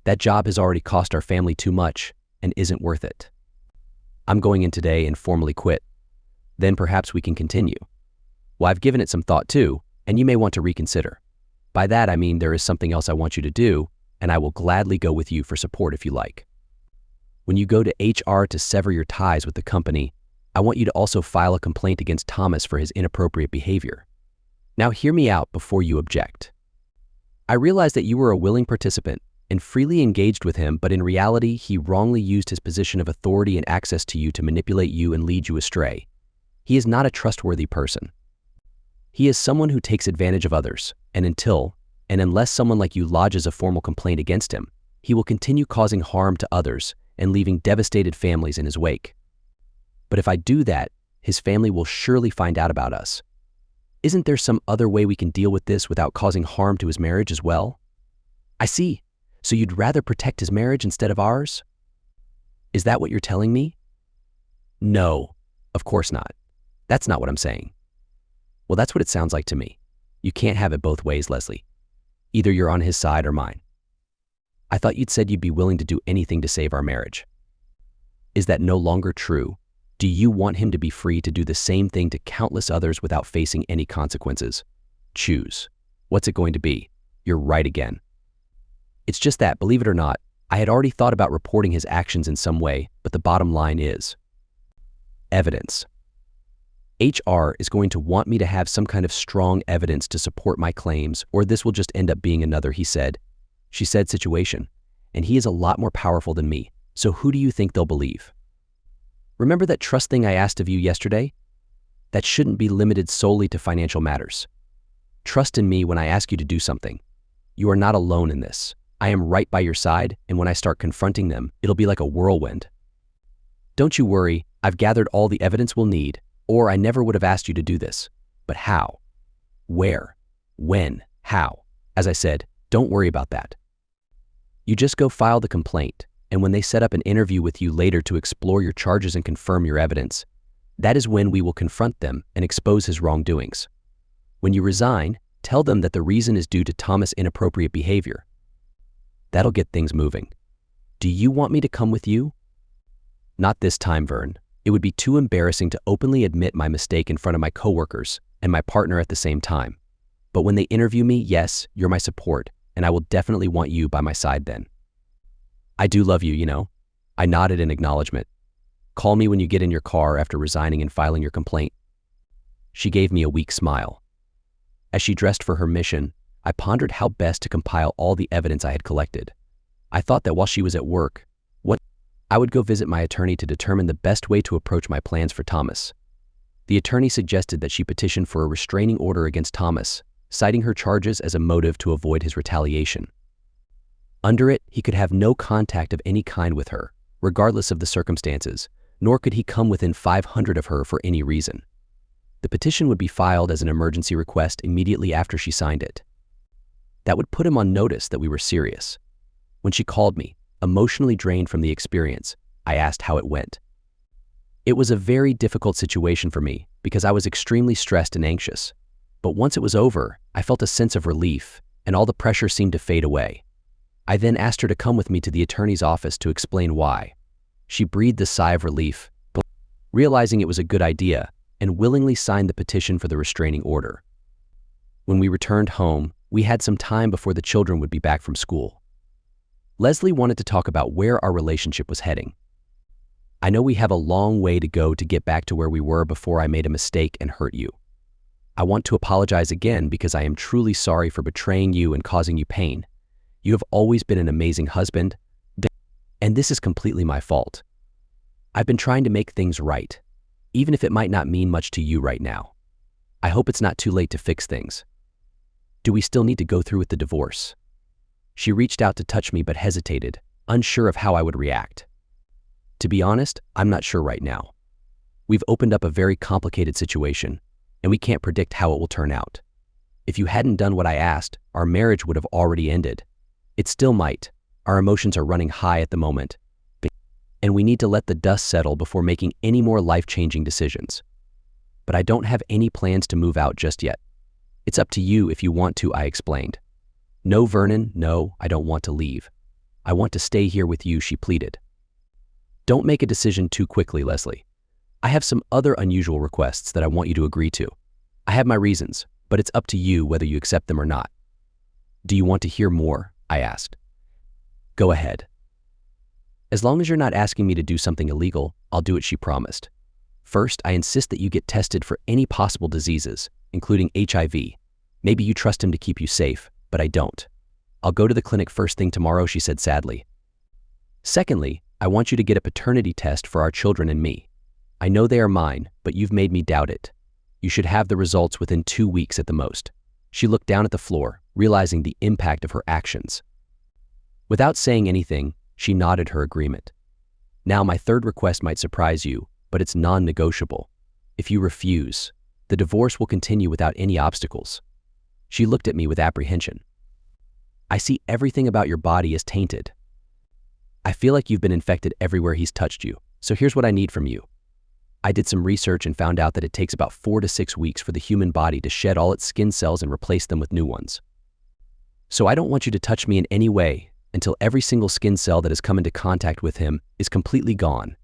That job has already cost our family too much and isn't worth it. I'm going in today and formally quit. Then perhaps we can continue. Well, I've given it some thought too, and you may want to reconsider. By that I mean there is something else I want you to do, and I will gladly go with you for support if you like. When you go to HR to sever your ties with the company, I want you to also file a complaint against Thomas for his inappropriate behavior. Now hear me out before you object. I realize that you were a willing participant and freely engaged with him, but in reality, he wrongly used his position of authority and access to you to manipulate you and lead you astray. He is not a trustworthy person. He is someone who takes advantage of others, and unless someone like you lodges a formal complaint against him, he will continue causing harm to others and leaving devastated families in his wake. But if I do that, his family will surely find out about us. Isn't there some other way we can deal with this without causing harm to his marriage as well? I see. So you'd rather protect his marriage instead of ours? Is that what you're telling me? No, of course not. That's not what I'm saying. Well, that's what it sounds like to me. You can't have it both ways, Leslie. Either you're on his side or mine. I thought you'd said you'd be willing to do anything to save our marriage. Is that no longer true? Do you want him to be free to do the same thing to countless others without facing any consequences? Choose. What's it going to be? You're right again. It's just that, believe it or not, I had already thought about reporting his actions in some way, but the bottom line is evidence. HR is going to want me to have some kind of strong evidence to support my claims, or this will just end up being another he said, she said situation, and he is a lot more powerful than me, so who do you think they'll believe? Remember that trust thing I asked of you yesterday? That shouldn't be limited solely to financial matters. Trust in me when I ask you to do something. You are not alone in this. I am right by your side, and when I start confronting them, it'll be like a whirlwind. Don't you worry, I've gathered all the evidence we'll need, or I never would have asked you to do this. But how? Where? When? How? As I said, don't worry about that. You just go file the complaint, and when they set up an interview with you later to explore your charges and confirm your evidence, that is when we will confront them and expose his wrongdoings. When you resign, tell them that the reason is due to Thomas' inappropriate behavior. That'll get things moving. Do you want me to come with you? Not this time, Vern. It would be too embarrassing to openly admit my mistake in front of my coworkers and my partner at the same time. But when they interview me, yes, you're my support, and I will definitely want you by my side then. I do love you, you know. I nodded in acknowledgement. Call me when you get in your car after resigning and filing your complaint. She gave me a weak smile. As she dressed for her mission, I pondered how best to compile all the evidence I had collected. I thought that while she was at work, I would go visit my attorney to determine the best way to approach my plans for Thomas. The attorney suggested that she petition for a restraining order against Thomas, citing her charges as a motive to avoid his retaliation. Under it, he could have no contact of any kind with her, regardless of the circumstances, nor could he come within 500 of her for any reason. The petition would be filed as an emergency request immediately after she signed it. That would put him on notice that we were serious. When she called me, emotionally drained from the experience, I asked how it went. It was a very difficult situation for me because I was extremely stressed and anxious. But once it was over, I felt a sense of relief, and all the pressure seemed to fade away. I then asked her to come with me to the attorney's office to explain why. She breathed a sigh of relief, realizing it was a good idea, and willingly signed the petition for the restraining order. When we returned home, we had some time before the children would be back from school. Leslie wanted to talk about where our relationship was heading. I know we have a long way to go to get back to where we were before I made a mistake and hurt you. I want to apologize again because I am truly sorry for betraying you and causing you pain. You have always been an amazing husband, and this is completely my fault. I've been trying to make things right, even if it might not mean much to you right now. I hope it's not too late to fix things. Do we still need to go through with the divorce? She reached out to touch me but hesitated, unsure of how I would react. To be honest, I'm not sure right now. We've opened up a very complicated situation, and we can't predict how it will turn out. If you hadn't done what I asked, our marriage would have already ended. It still might. Our emotions are running high at the moment, and we need to let the dust settle before making any more life-changing decisions. But I don't have any plans to move out just yet. It's up to you if you want to, I explained. No, Vernon, no, I don't want to leave. I want to stay here with you, she pleaded. Don't make a decision too quickly, Leslie. I have some other unusual requests that I want you to agree to. I have my reasons, but it's up to you whether you accept them or not. Do you want to hear more? I asked. Go ahead. As long as you're not asking me to do something illegal, I'll do it, she promised. First, I insist that you get tested for any possible diseases, including HIV. Maybe you trust him to keep you safe, but I don't. I'll go to the clinic first thing tomorrow, she said sadly. Secondly, I want you to get a paternity test for our children and me. I know they are mine, but you've made me doubt it. You should have the results within 2 weeks at the most. She looked down at the floor, realizing the impact of her actions. Without saying anything, she nodded her agreement. Now, my third request might surprise you, but it's non-negotiable. If you refuse, the divorce will continue without any obstacles. She looked at me with apprehension. I see everything about your body as tainted. I feel like you've been infected everywhere he's touched you, so here's what I need from you. I did some research and found out that it takes about 4 to 6 weeks for the human body to shed all its skin cells and replace them with new ones. So I don't want you to touch me in any way until every single skin cell that has come into contact with him is completely gone.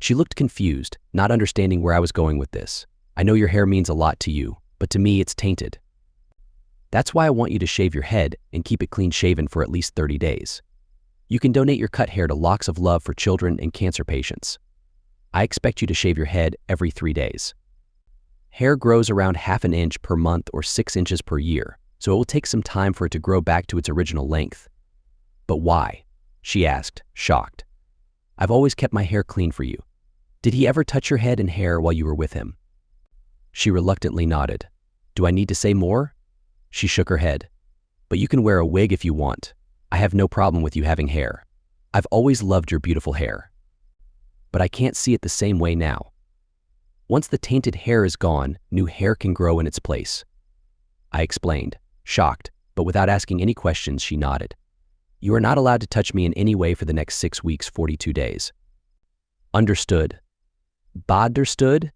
She looked confused, not understanding where I was going with this. I know your hair means a lot to you, but to me it's tainted. That's why I want you to shave your head and keep it clean-shaven for at least 30 days. You can donate your cut hair to Locks of Love for children and cancer patients. I expect you to shave your head every 3 days. Hair grows around ½ an inch per month or 6 inches per year, so it will take some time for it to grow back to its original length. But why? She asked, shocked. I've always kept my hair clean for you. Did he ever touch your head and hair while you were with him? She reluctantly nodded. Do I need to say more? She shook her head. But you can wear a wig if you want. I have no problem with you having hair. I've always loved your beautiful hair. But I can't see it the same way now. Once the tainted hair is gone, new hair can grow in its place. I explained, shocked, but without asking any questions, she nodded. You are not allowed to touch me in any way for the next 6 weeks, 42 days. Understood. Understood?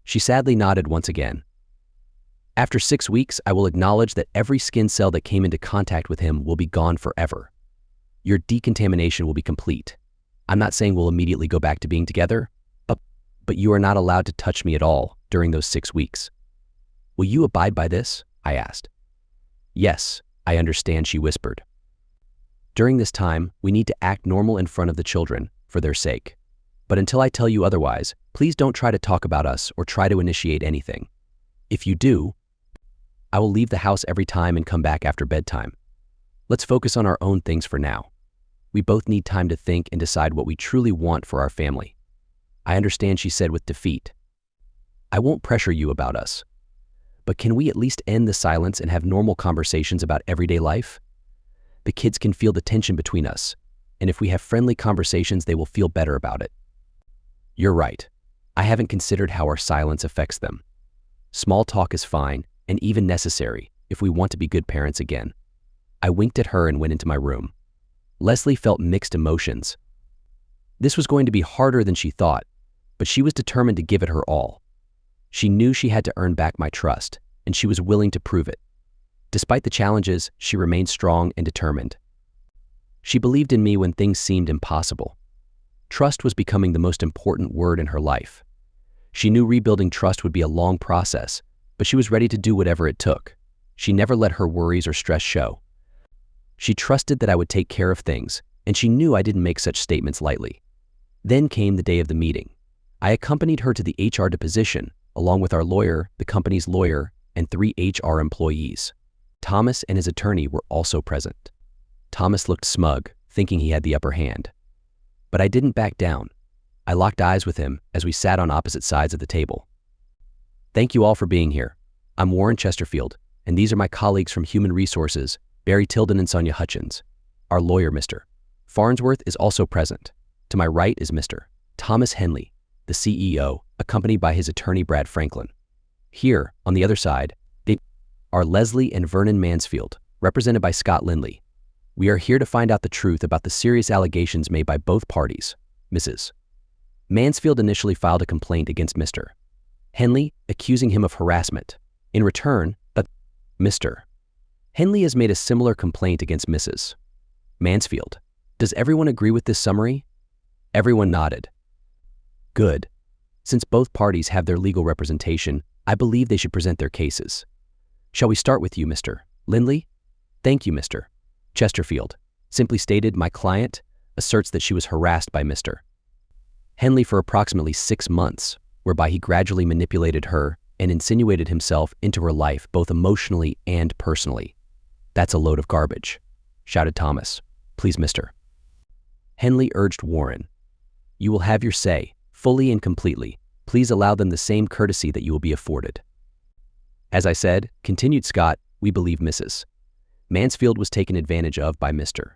She sadly nodded once again. After 6 weeks, I will acknowledge that every skin cell that came into contact with him will be gone forever. Your decontamination will be complete. I'm not saying we'll immediately go back to being together, but you are not allowed to touch me at all during those 6 weeks. Will you abide by this? I asked. Yes, I understand, she whispered. During this time, we need to act normal in front of the children, for their sake. But until I tell you otherwise, please don't try to talk about us or try to initiate anything. If you do, I will leave the house every time and come back after bedtime. Let's focus on our own things for now. We both need time to think and decide what we truly want for our family. I understand, she said with defeat. I won't pressure you about us. But can we at least end the silence and have normal conversations about everyday life? The kids can feel the tension between us, and if we have friendly conversations, they will feel better about it. You're right. I haven't considered how our silence affects them. Small talk is fine and even necessary if we want to be good parents again. I winked at her and went into my room. Leslie felt mixed emotions. This was going to be harder than she thought, but she was determined to give it her all. She knew she had to earn back my trust, and she was willing to prove it. Despite the challenges, she remained strong and determined. She believed in me when things seemed impossible. Trust was becoming the most important word in her life. She knew rebuilding trust would be a long process, but she was ready to do whatever it took. She never let her worries or stress show. She trusted that I would take care of things, and she knew I didn't make such statements lightly. Then came the day of the meeting. I accompanied her to the HR deposition, along with our lawyer, the company's lawyer, and 3 HR employees. Thomas and his attorney were also present. Thomas looked smug, thinking he had the upper hand. But I didn't back down. I locked eyes with him as we sat on opposite sides of the table. Thank you all for being here. I'm Warren Chesterfield, and these are my colleagues from Human Resources, Barry Tilden and Sonia Hutchins. Our lawyer, Mr. Farnsworth, is also present. To my right is Mr. Thomas Henley, the CEO, accompanied by his attorney, Brad Franklin. Here, on the other side, they are Leslie and Vernon Mansfield, represented by Scott Lindley. We are here to find out the truth about the serious allegations made by both parties. Mrs. Mansfield initially filed a complaint against Mr. Henley, accusing him of harassment. In return, Mr. Henley has made a similar complaint against Mrs. Mansfield. Does everyone agree with this summary? Everyone nodded. Good. Since both parties have their legal representation, I believe they should present their cases. Shall we start with you, Mr. Lindley? Thank you, Mr. Chesterfield. Simply stated, my client asserts that she was harassed by Mr. Henley for approximately 6 months, whereby he gradually manipulated her and insinuated himself into her life both emotionally and personally. That's a load of garbage, shouted Thomas. Please, Mr. Henley urged Warren. You will have your say, fully and completely. Please allow them the same courtesy that you will be afforded. As I said, continued Scott, we believe Mrs. Mansfield was taken advantage of by Mr.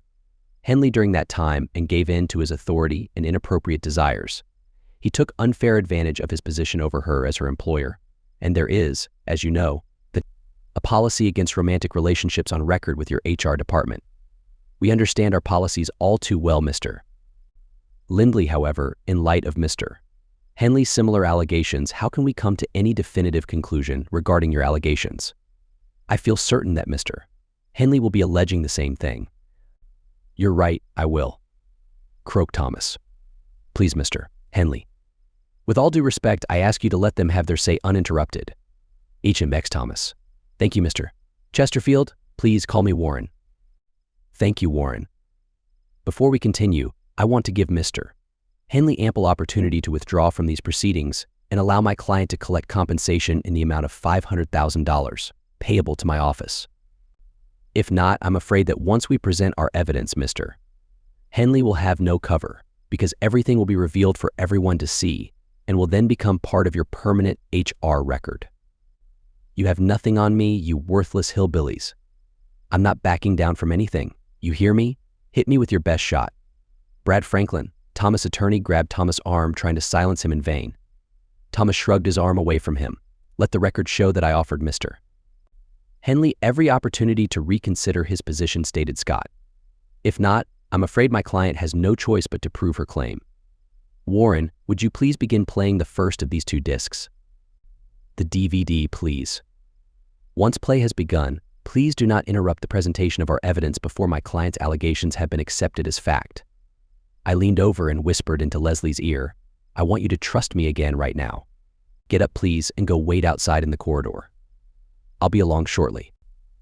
Henley during that time and gave in to his authority and inappropriate desires. He took unfair advantage of his position over her as her employer, and there is, as you know, a policy against romantic relationships on record with your HR department. We understand our policies all too well, Mr. Lindley, however, in light of Mr. Henley's similar allegations, how can we come to any definitive conclusion regarding your allegations? I feel certain that Mr. Henley will be alleging the same thing. You're right, I will, croaked Thomas. Please, Mr. Henley. With all due respect, I ask you to let them have their say uninterrupted. H.M.X. Thomas. Thank you, Mr. Chesterfield. Please call me Warren. Thank you, Warren. Before we continue, I want to give Mr. Henley ample opportunity to withdraw from these proceedings and allow my client to collect compensation in the amount of $500,000 payable to my office. If not, I'm afraid that once we present our evidence, Mr. Henley will have no cover because everything will be revealed for everyone to see and will then become part of your permanent HR record. You have nothing on me, you worthless hillbillies. I'm not backing down from anything. You hear me? Hit me with your best shot. Brad Franklin, Thomas' attorney, grabbed Thomas' arm, trying to silence him in vain. Thomas shrugged his arm away from him. Let the record show that I offered Mr. Henley every opportunity to reconsider his position, stated Scott. If not, I'm afraid my client has no choice but to prove her claim. Warren, would you please begin playing the first of these 2 discs? The DVD, please. Once play has begun, please do not interrupt the presentation of our evidence before my client's allegations have been accepted as fact. I leaned over and whispered into Leslie's ear, I want you to trust me again right now. Get up, please, and go wait outside in the corridor. I'll be along shortly.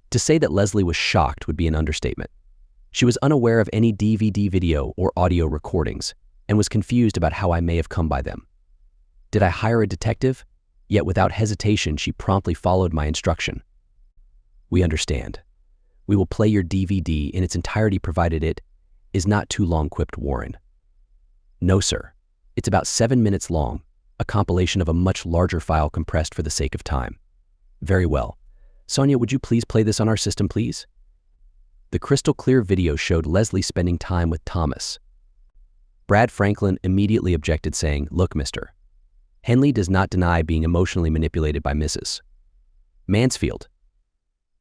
To say that Leslie was shocked would be an understatement. She was unaware of any DVD video or audio recordings and was confused about how I may have come by them. Did I hire a detective? Yet without hesitation, she promptly followed my instruction. We understand. We will play your DVD in its entirety provided it is not too long, quipped Warren. No, sir. It's about 7 minutes long, a compilation of a much larger file compressed for the sake of time. Very well. Sonia, would you please play this on our system, please? The crystal clear video showed Leslie spending time with Thomas. Brad Franklin immediately objected, saying, Look, Mr. Henley does not deny being emotionally manipulated by Mrs. Mansfield.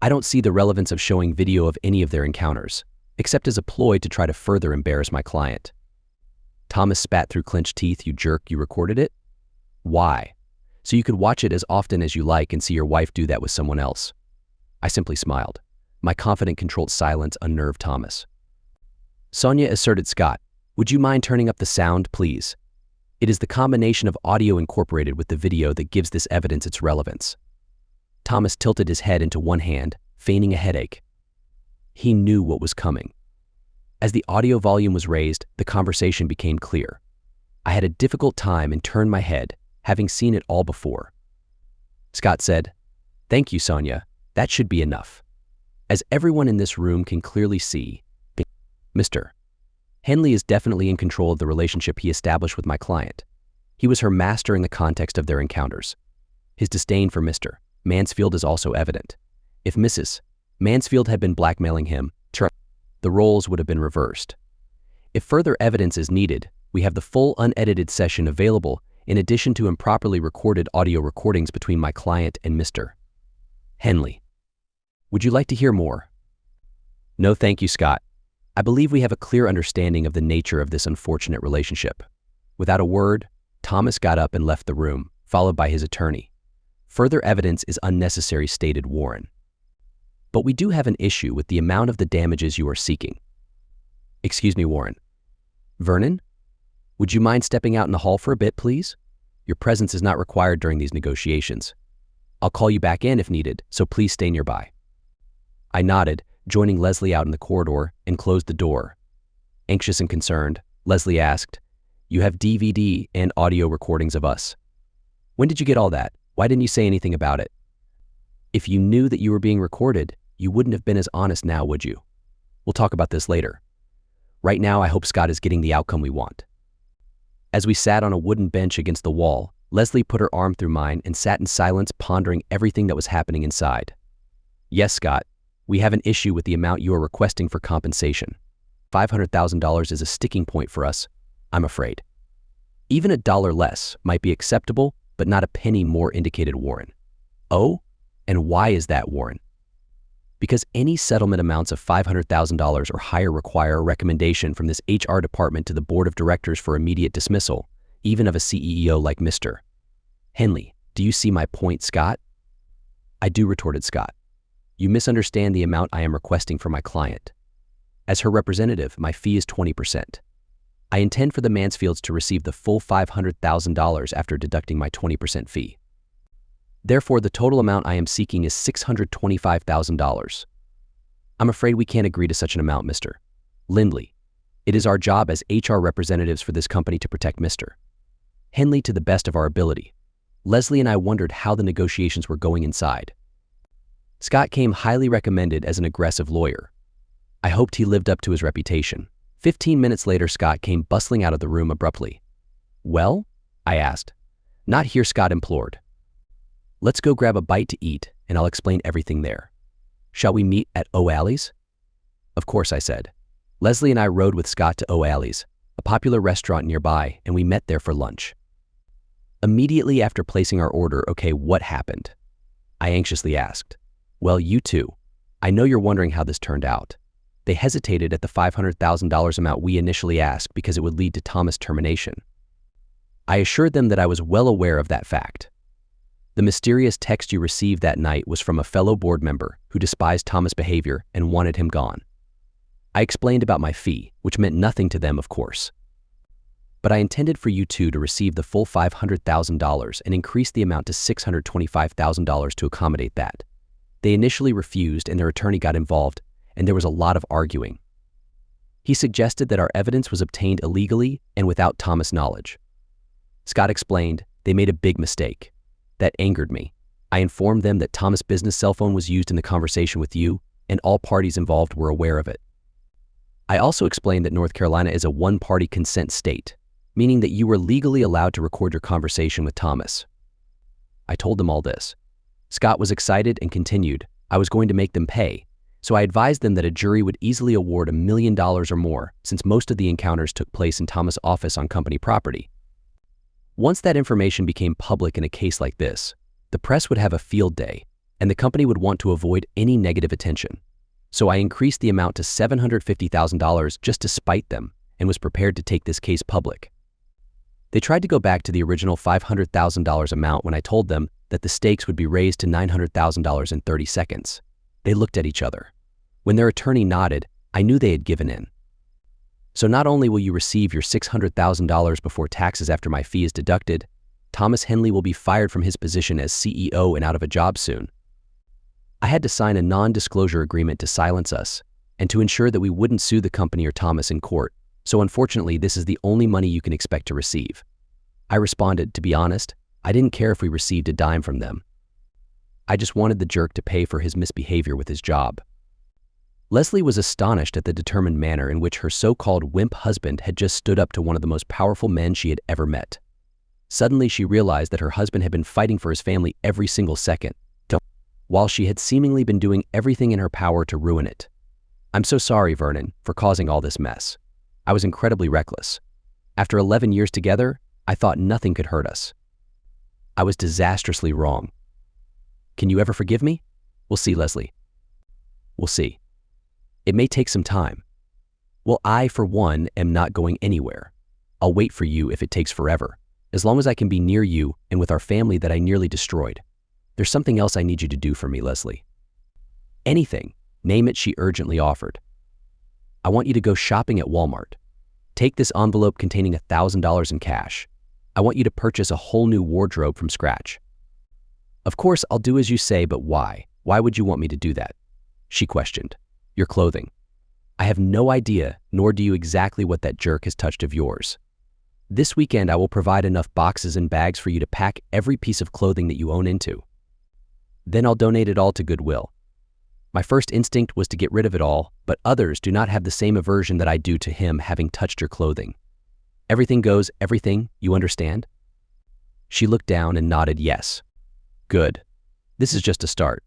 I don't see the relevance of showing video of any of their encounters, except as a ploy to try to further embarrass my client. Thomas spat through clenched teeth. You jerk, you recorded it? Why? So you could watch it as often as you like and see your wife do that with someone else. I simply smiled. My confident, controlled silence unnerved Thomas. Sonia, asserted Scott, would you mind turning up the sound, please? It is the combination of audio incorporated with the video that gives this evidence its relevance. Thomas tilted his head into one hand, feigning a headache. He knew what was coming. As the audio volume was raised, the conversation became clear. I had a difficult time and turned my head, having seen it all before. Scott said, Thank you, Sonia. That should be enough. As everyone in this room can clearly see, Mr. Henley is definitely in control of the relationship he established with my client. He was her master in the context of their encounters. His disdain for Mr. Mansfield is also evident. If Mrs. Mansfield had been blackmailing him, the roles would have been reversed. If further evidence is needed, we have the full unedited session available in addition to improperly recorded audio recordings between my client and Mr. Henley. Would you like to hear more? No, thank you, Scott. I believe we have a clear understanding of the nature of this unfortunate relationship. Without a word, Thomas got up and left the room, followed by his attorney. Further evidence is unnecessary, stated Warren. But we do have an issue with the amount of the damages you are seeking. Excuse me, Warren. Vernon? Would you mind stepping out in the hall for a bit, please? Your presence is not required during these negotiations. I'll call you back in if needed, so please stay nearby. I nodded, joining Leslie out in the corridor, and closed the door. Anxious and concerned, Leslie asked, "You have DVD and audio recordings of us. When did you get all that? Why didn't you say anything about it? If you knew that you were being recorded, you wouldn't have been as honest now, would you? We'll talk about this later. Right now, I hope Scott is getting the outcome we want." As we sat on a wooden bench against the wall, Leslie put her arm through mine and sat in silence, pondering everything that was happening inside. Yes, Scott, we have an issue with the amount you are requesting for compensation. $500,000 is a sticking point for us, I'm afraid. Even $1 less might be acceptable, but not a penny more, indicated Warren. Oh? And why is that, Warren? Because any settlement amounts of $500,000 or higher require a recommendation from this HR department to the board of directors for immediate dismissal, even of a CEO like Mr. Henley. Do you see my point, Scott? I do, retorted Scott. You misunderstand the amount I am requesting for my client. As her representative, my fee is 20%. I intend for the Mansfields to receive the full $500,000 after deducting my 20% fee. Therefore, the total amount I am seeking is $625,000. I'm afraid we can't agree to such an amount, Mr. Lindley. It is our job as HR representatives for this company to protect Mr. Henley to the best of our ability. Leslie and I wondered how the negotiations were going inside. Scott came highly recommended as an aggressive lawyer. I hoped he lived up to his reputation. 15 minutes later, Scott came bustling out of the room abruptly. Well? I asked. Not here, Scott implored. Let's go grab a bite to eat, and I'll explain everything there. Shall we meet at O'Alley's? Of course, I said. Leslie and I rode with Scott to O'Alley's, a popular restaurant nearby, and we met there for lunch. Immediately after placing our order, okay, what happened? I anxiously asked. Well, you two. I know you're wondering how this turned out. They hesitated at the $500,000 amount we initially asked because it would lead to Thomas' termination. I assured them that I was well aware of that fact. The mysterious text you received that night was from a fellow board member who despised Thomas' behavior and wanted him gone. I explained about my fee, which meant nothing to them, of course. But I intended for you two to receive the full $500,000 and increase the amount to $625,000 to accommodate that. They initially refused and their attorney got involved, and there was a lot of arguing. He suggested that our evidence was obtained illegally and without Thomas' knowledge. Scott explained they made a big mistake. That angered me. I informed them that Thomas' business cell phone was used in the conversation with you, and all parties involved were aware of it. I also explained that North Carolina is a one-party consent state, meaning that you were legally allowed to record your conversation with Thomas. I told them all this. Scott was excited and continued, I was going to make them pay, so I advised them that a jury would easily award $1 million or more since most of the encounters took place in Thomas' office on company property. Once that information became public in a case like this, the press would have a field day, and the company would want to avoid any negative attention. So I increased the amount to $750,000 just to spite them and was prepared to take this case public. They tried to go back to the original $500,000 amount when I told them that the stakes would be raised to $900,000 in 30 seconds. They looked at each other. When their attorney nodded, I knew they had given in. So not only will you receive your $600,000 before taxes after my fee is deducted, Thomas Henley will be fired from his position as CEO and out of a job soon. I had to sign a non-disclosure agreement to silence us and to ensure that we wouldn't sue the company or Thomas in court, so unfortunately this is the only money you can expect to receive. I responded, to be honest, I didn't care if we received a dime from them. I just wanted the jerk to pay for his misbehavior with his job. Leslie was astonished at the determined manner in which her so-called wimp husband had just stood up to one of the most powerful men she had ever met. Suddenly she realized that her husband had been fighting for his family every single second, while she had seemingly been doing everything in her power to ruin it. I'm so sorry, Vernon, for causing all this mess. I was incredibly reckless. After 11 years together, I thought nothing could hurt us. I was disastrously wrong. Can you ever forgive me? We'll see, Leslie. We'll see. It may take some time. Well, I, for one, am not going anywhere. I'll wait for you if it takes forever, as long as I can be near you and with our family that I nearly destroyed. There's something else I need you to do for me, Leslie. Anything. Name it, she urgently offered. I want you to go shopping at Walmart. Take this envelope containing $1,000 in cash. I want you to purchase a whole new wardrobe from scratch. Of course, I'll do as you say, but why? Why would you want me to do that? She questioned. Your clothing. I have no idea, nor do you exactly what that jerk has touched of yours. This weekend, I will provide enough boxes and bags for you to pack every piece of clothing that you own into. Then I'll donate it all to Goodwill. My first instinct was to get rid of it all, but others do not have the same aversion that I do to him having touched your clothing. Everything goes, everything, you understand? She looked down and nodded yes. Good. This is just a start.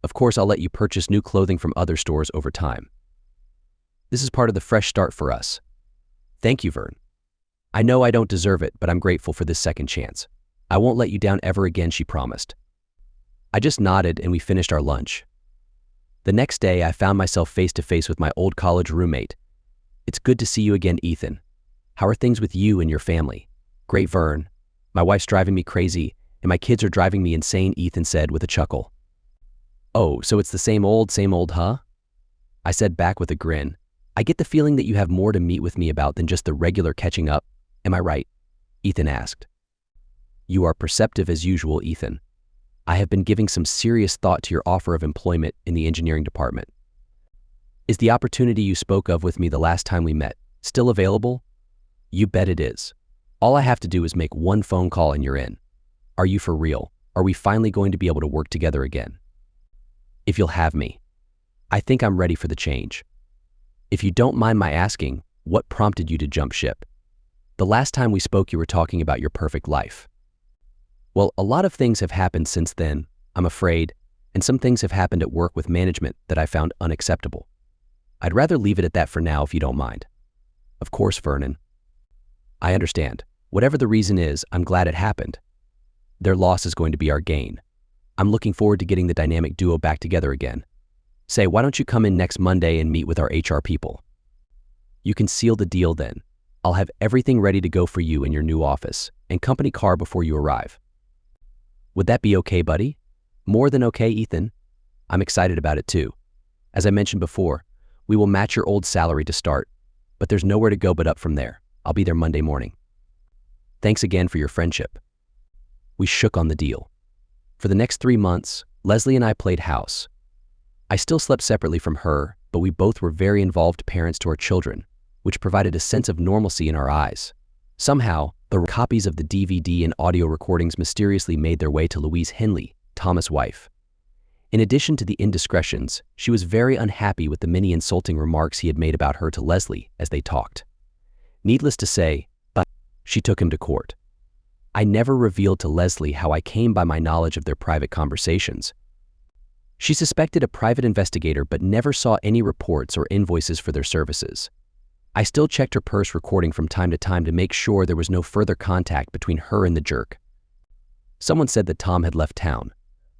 Of course, I'll let you purchase new clothing from other stores over time. This is part of the fresh start for us. Thank you, Vern. I know I don't deserve it, but I'm grateful for this second chance. I won't let you down ever again, she promised. I just nodded and we finished our lunch. The next day, I found myself face to face with my old college roommate. It's good to see you again, Ethan. How are things with you and your family? Great, Vern. My wife's driving me crazy, and my kids are driving me insane, Ethan said with a chuckle. Oh, so it's the same old, huh? I said back with a grin. I get the feeling that you have more to meet with me about than just the regular catching up. Am I right? Ethan asked. You are perceptive as usual, Ethan. I have been giving some serious thought to your offer of employment in the engineering department. Is the opportunity you spoke of with me the last time we met still available? You bet it is. All I have to do is make one phone call and you're in. Are you for real? Are we finally going to be able to work together again? If you'll have me. I think I'm ready for the change. If you don't mind my asking, what prompted you to jump ship? The last time we spoke, you were talking about your perfect life. Well, a lot of things have happened since then, I'm afraid, and some things have happened at work with management that I found unacceptable. I'd rather leave it at that for now if you don't mind. Of course, Vernon. I understand. Whatever the reason is, I'm glad it happened. Their loss is going to be our gain. I'm looking forward to getting the dynamic duo back together again. Say, why don't you come in next Monday and meet with our HR people? You can seal the deal then. I'll have everything ready to go for you in your new office and company car before you arrive. Would that be okay, buddy? More than okay, Ethan. I'm excited about it too. As I mentioned before, we will match your old salary to start, but there's nowhere to go but up from there. I'll be there Monday morning. Thanks again for your friendship. We shook on the deal. For the next 3 months, Leslie and I played house. I still slept separately from her, but we both were very involved parents to our children, which provided a sense of normalcy in our eyes. Somehow, the copies of the DVD and audio recordings mysteriously made their way to Louise Henley, Thomas' wife. In addition to the indiscretions, she was very unhappy with the many insulting remarks he had made about her to Leslie as they talked. Needless to say, she took him to court. I never revealed to Leslie how I came by my knowledge of their private conversations. She suspected a private investigator but never saw any reports or invoices for their services. I still checked her purse recording from time to time to make sure there was no further contact between her and the jerk. Someone said that Tom had left town.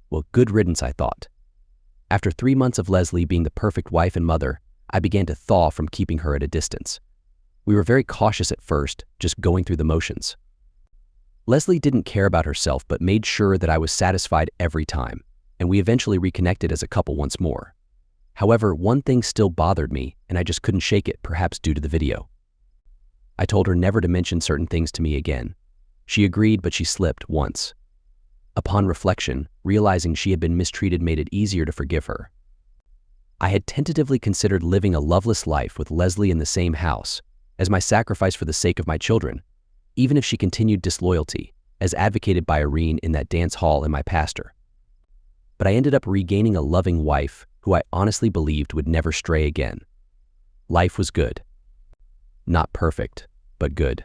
Well, good riddance, I thought. After 3 months of Leslie being the perfect wife and mother, I began to thaw from keeping her at a distance. We were very cautious at first, just going through the motions. Leslie didn't care about herself but made sure that I was satisfied every time, and we eventually reconnected as a couple once more. However, one thing still bothered me, and I just couldn't shake it, perhaps due to the video. I told her never to mention certain things to me again. She agreed, but she slipped once. Upon reflection, realizing she had been mistreated made it easier to forgive her. I had tentatively considered living a loveless life with Leslie in the same house, as my sacrifice for the sake of my children, even if she continued disloyalty, as advocated by Irene in that dance hall and my pastor. But I ended up regaining a loving wife who I honestly believed would never stray again. Life was good. Not perfect, but good.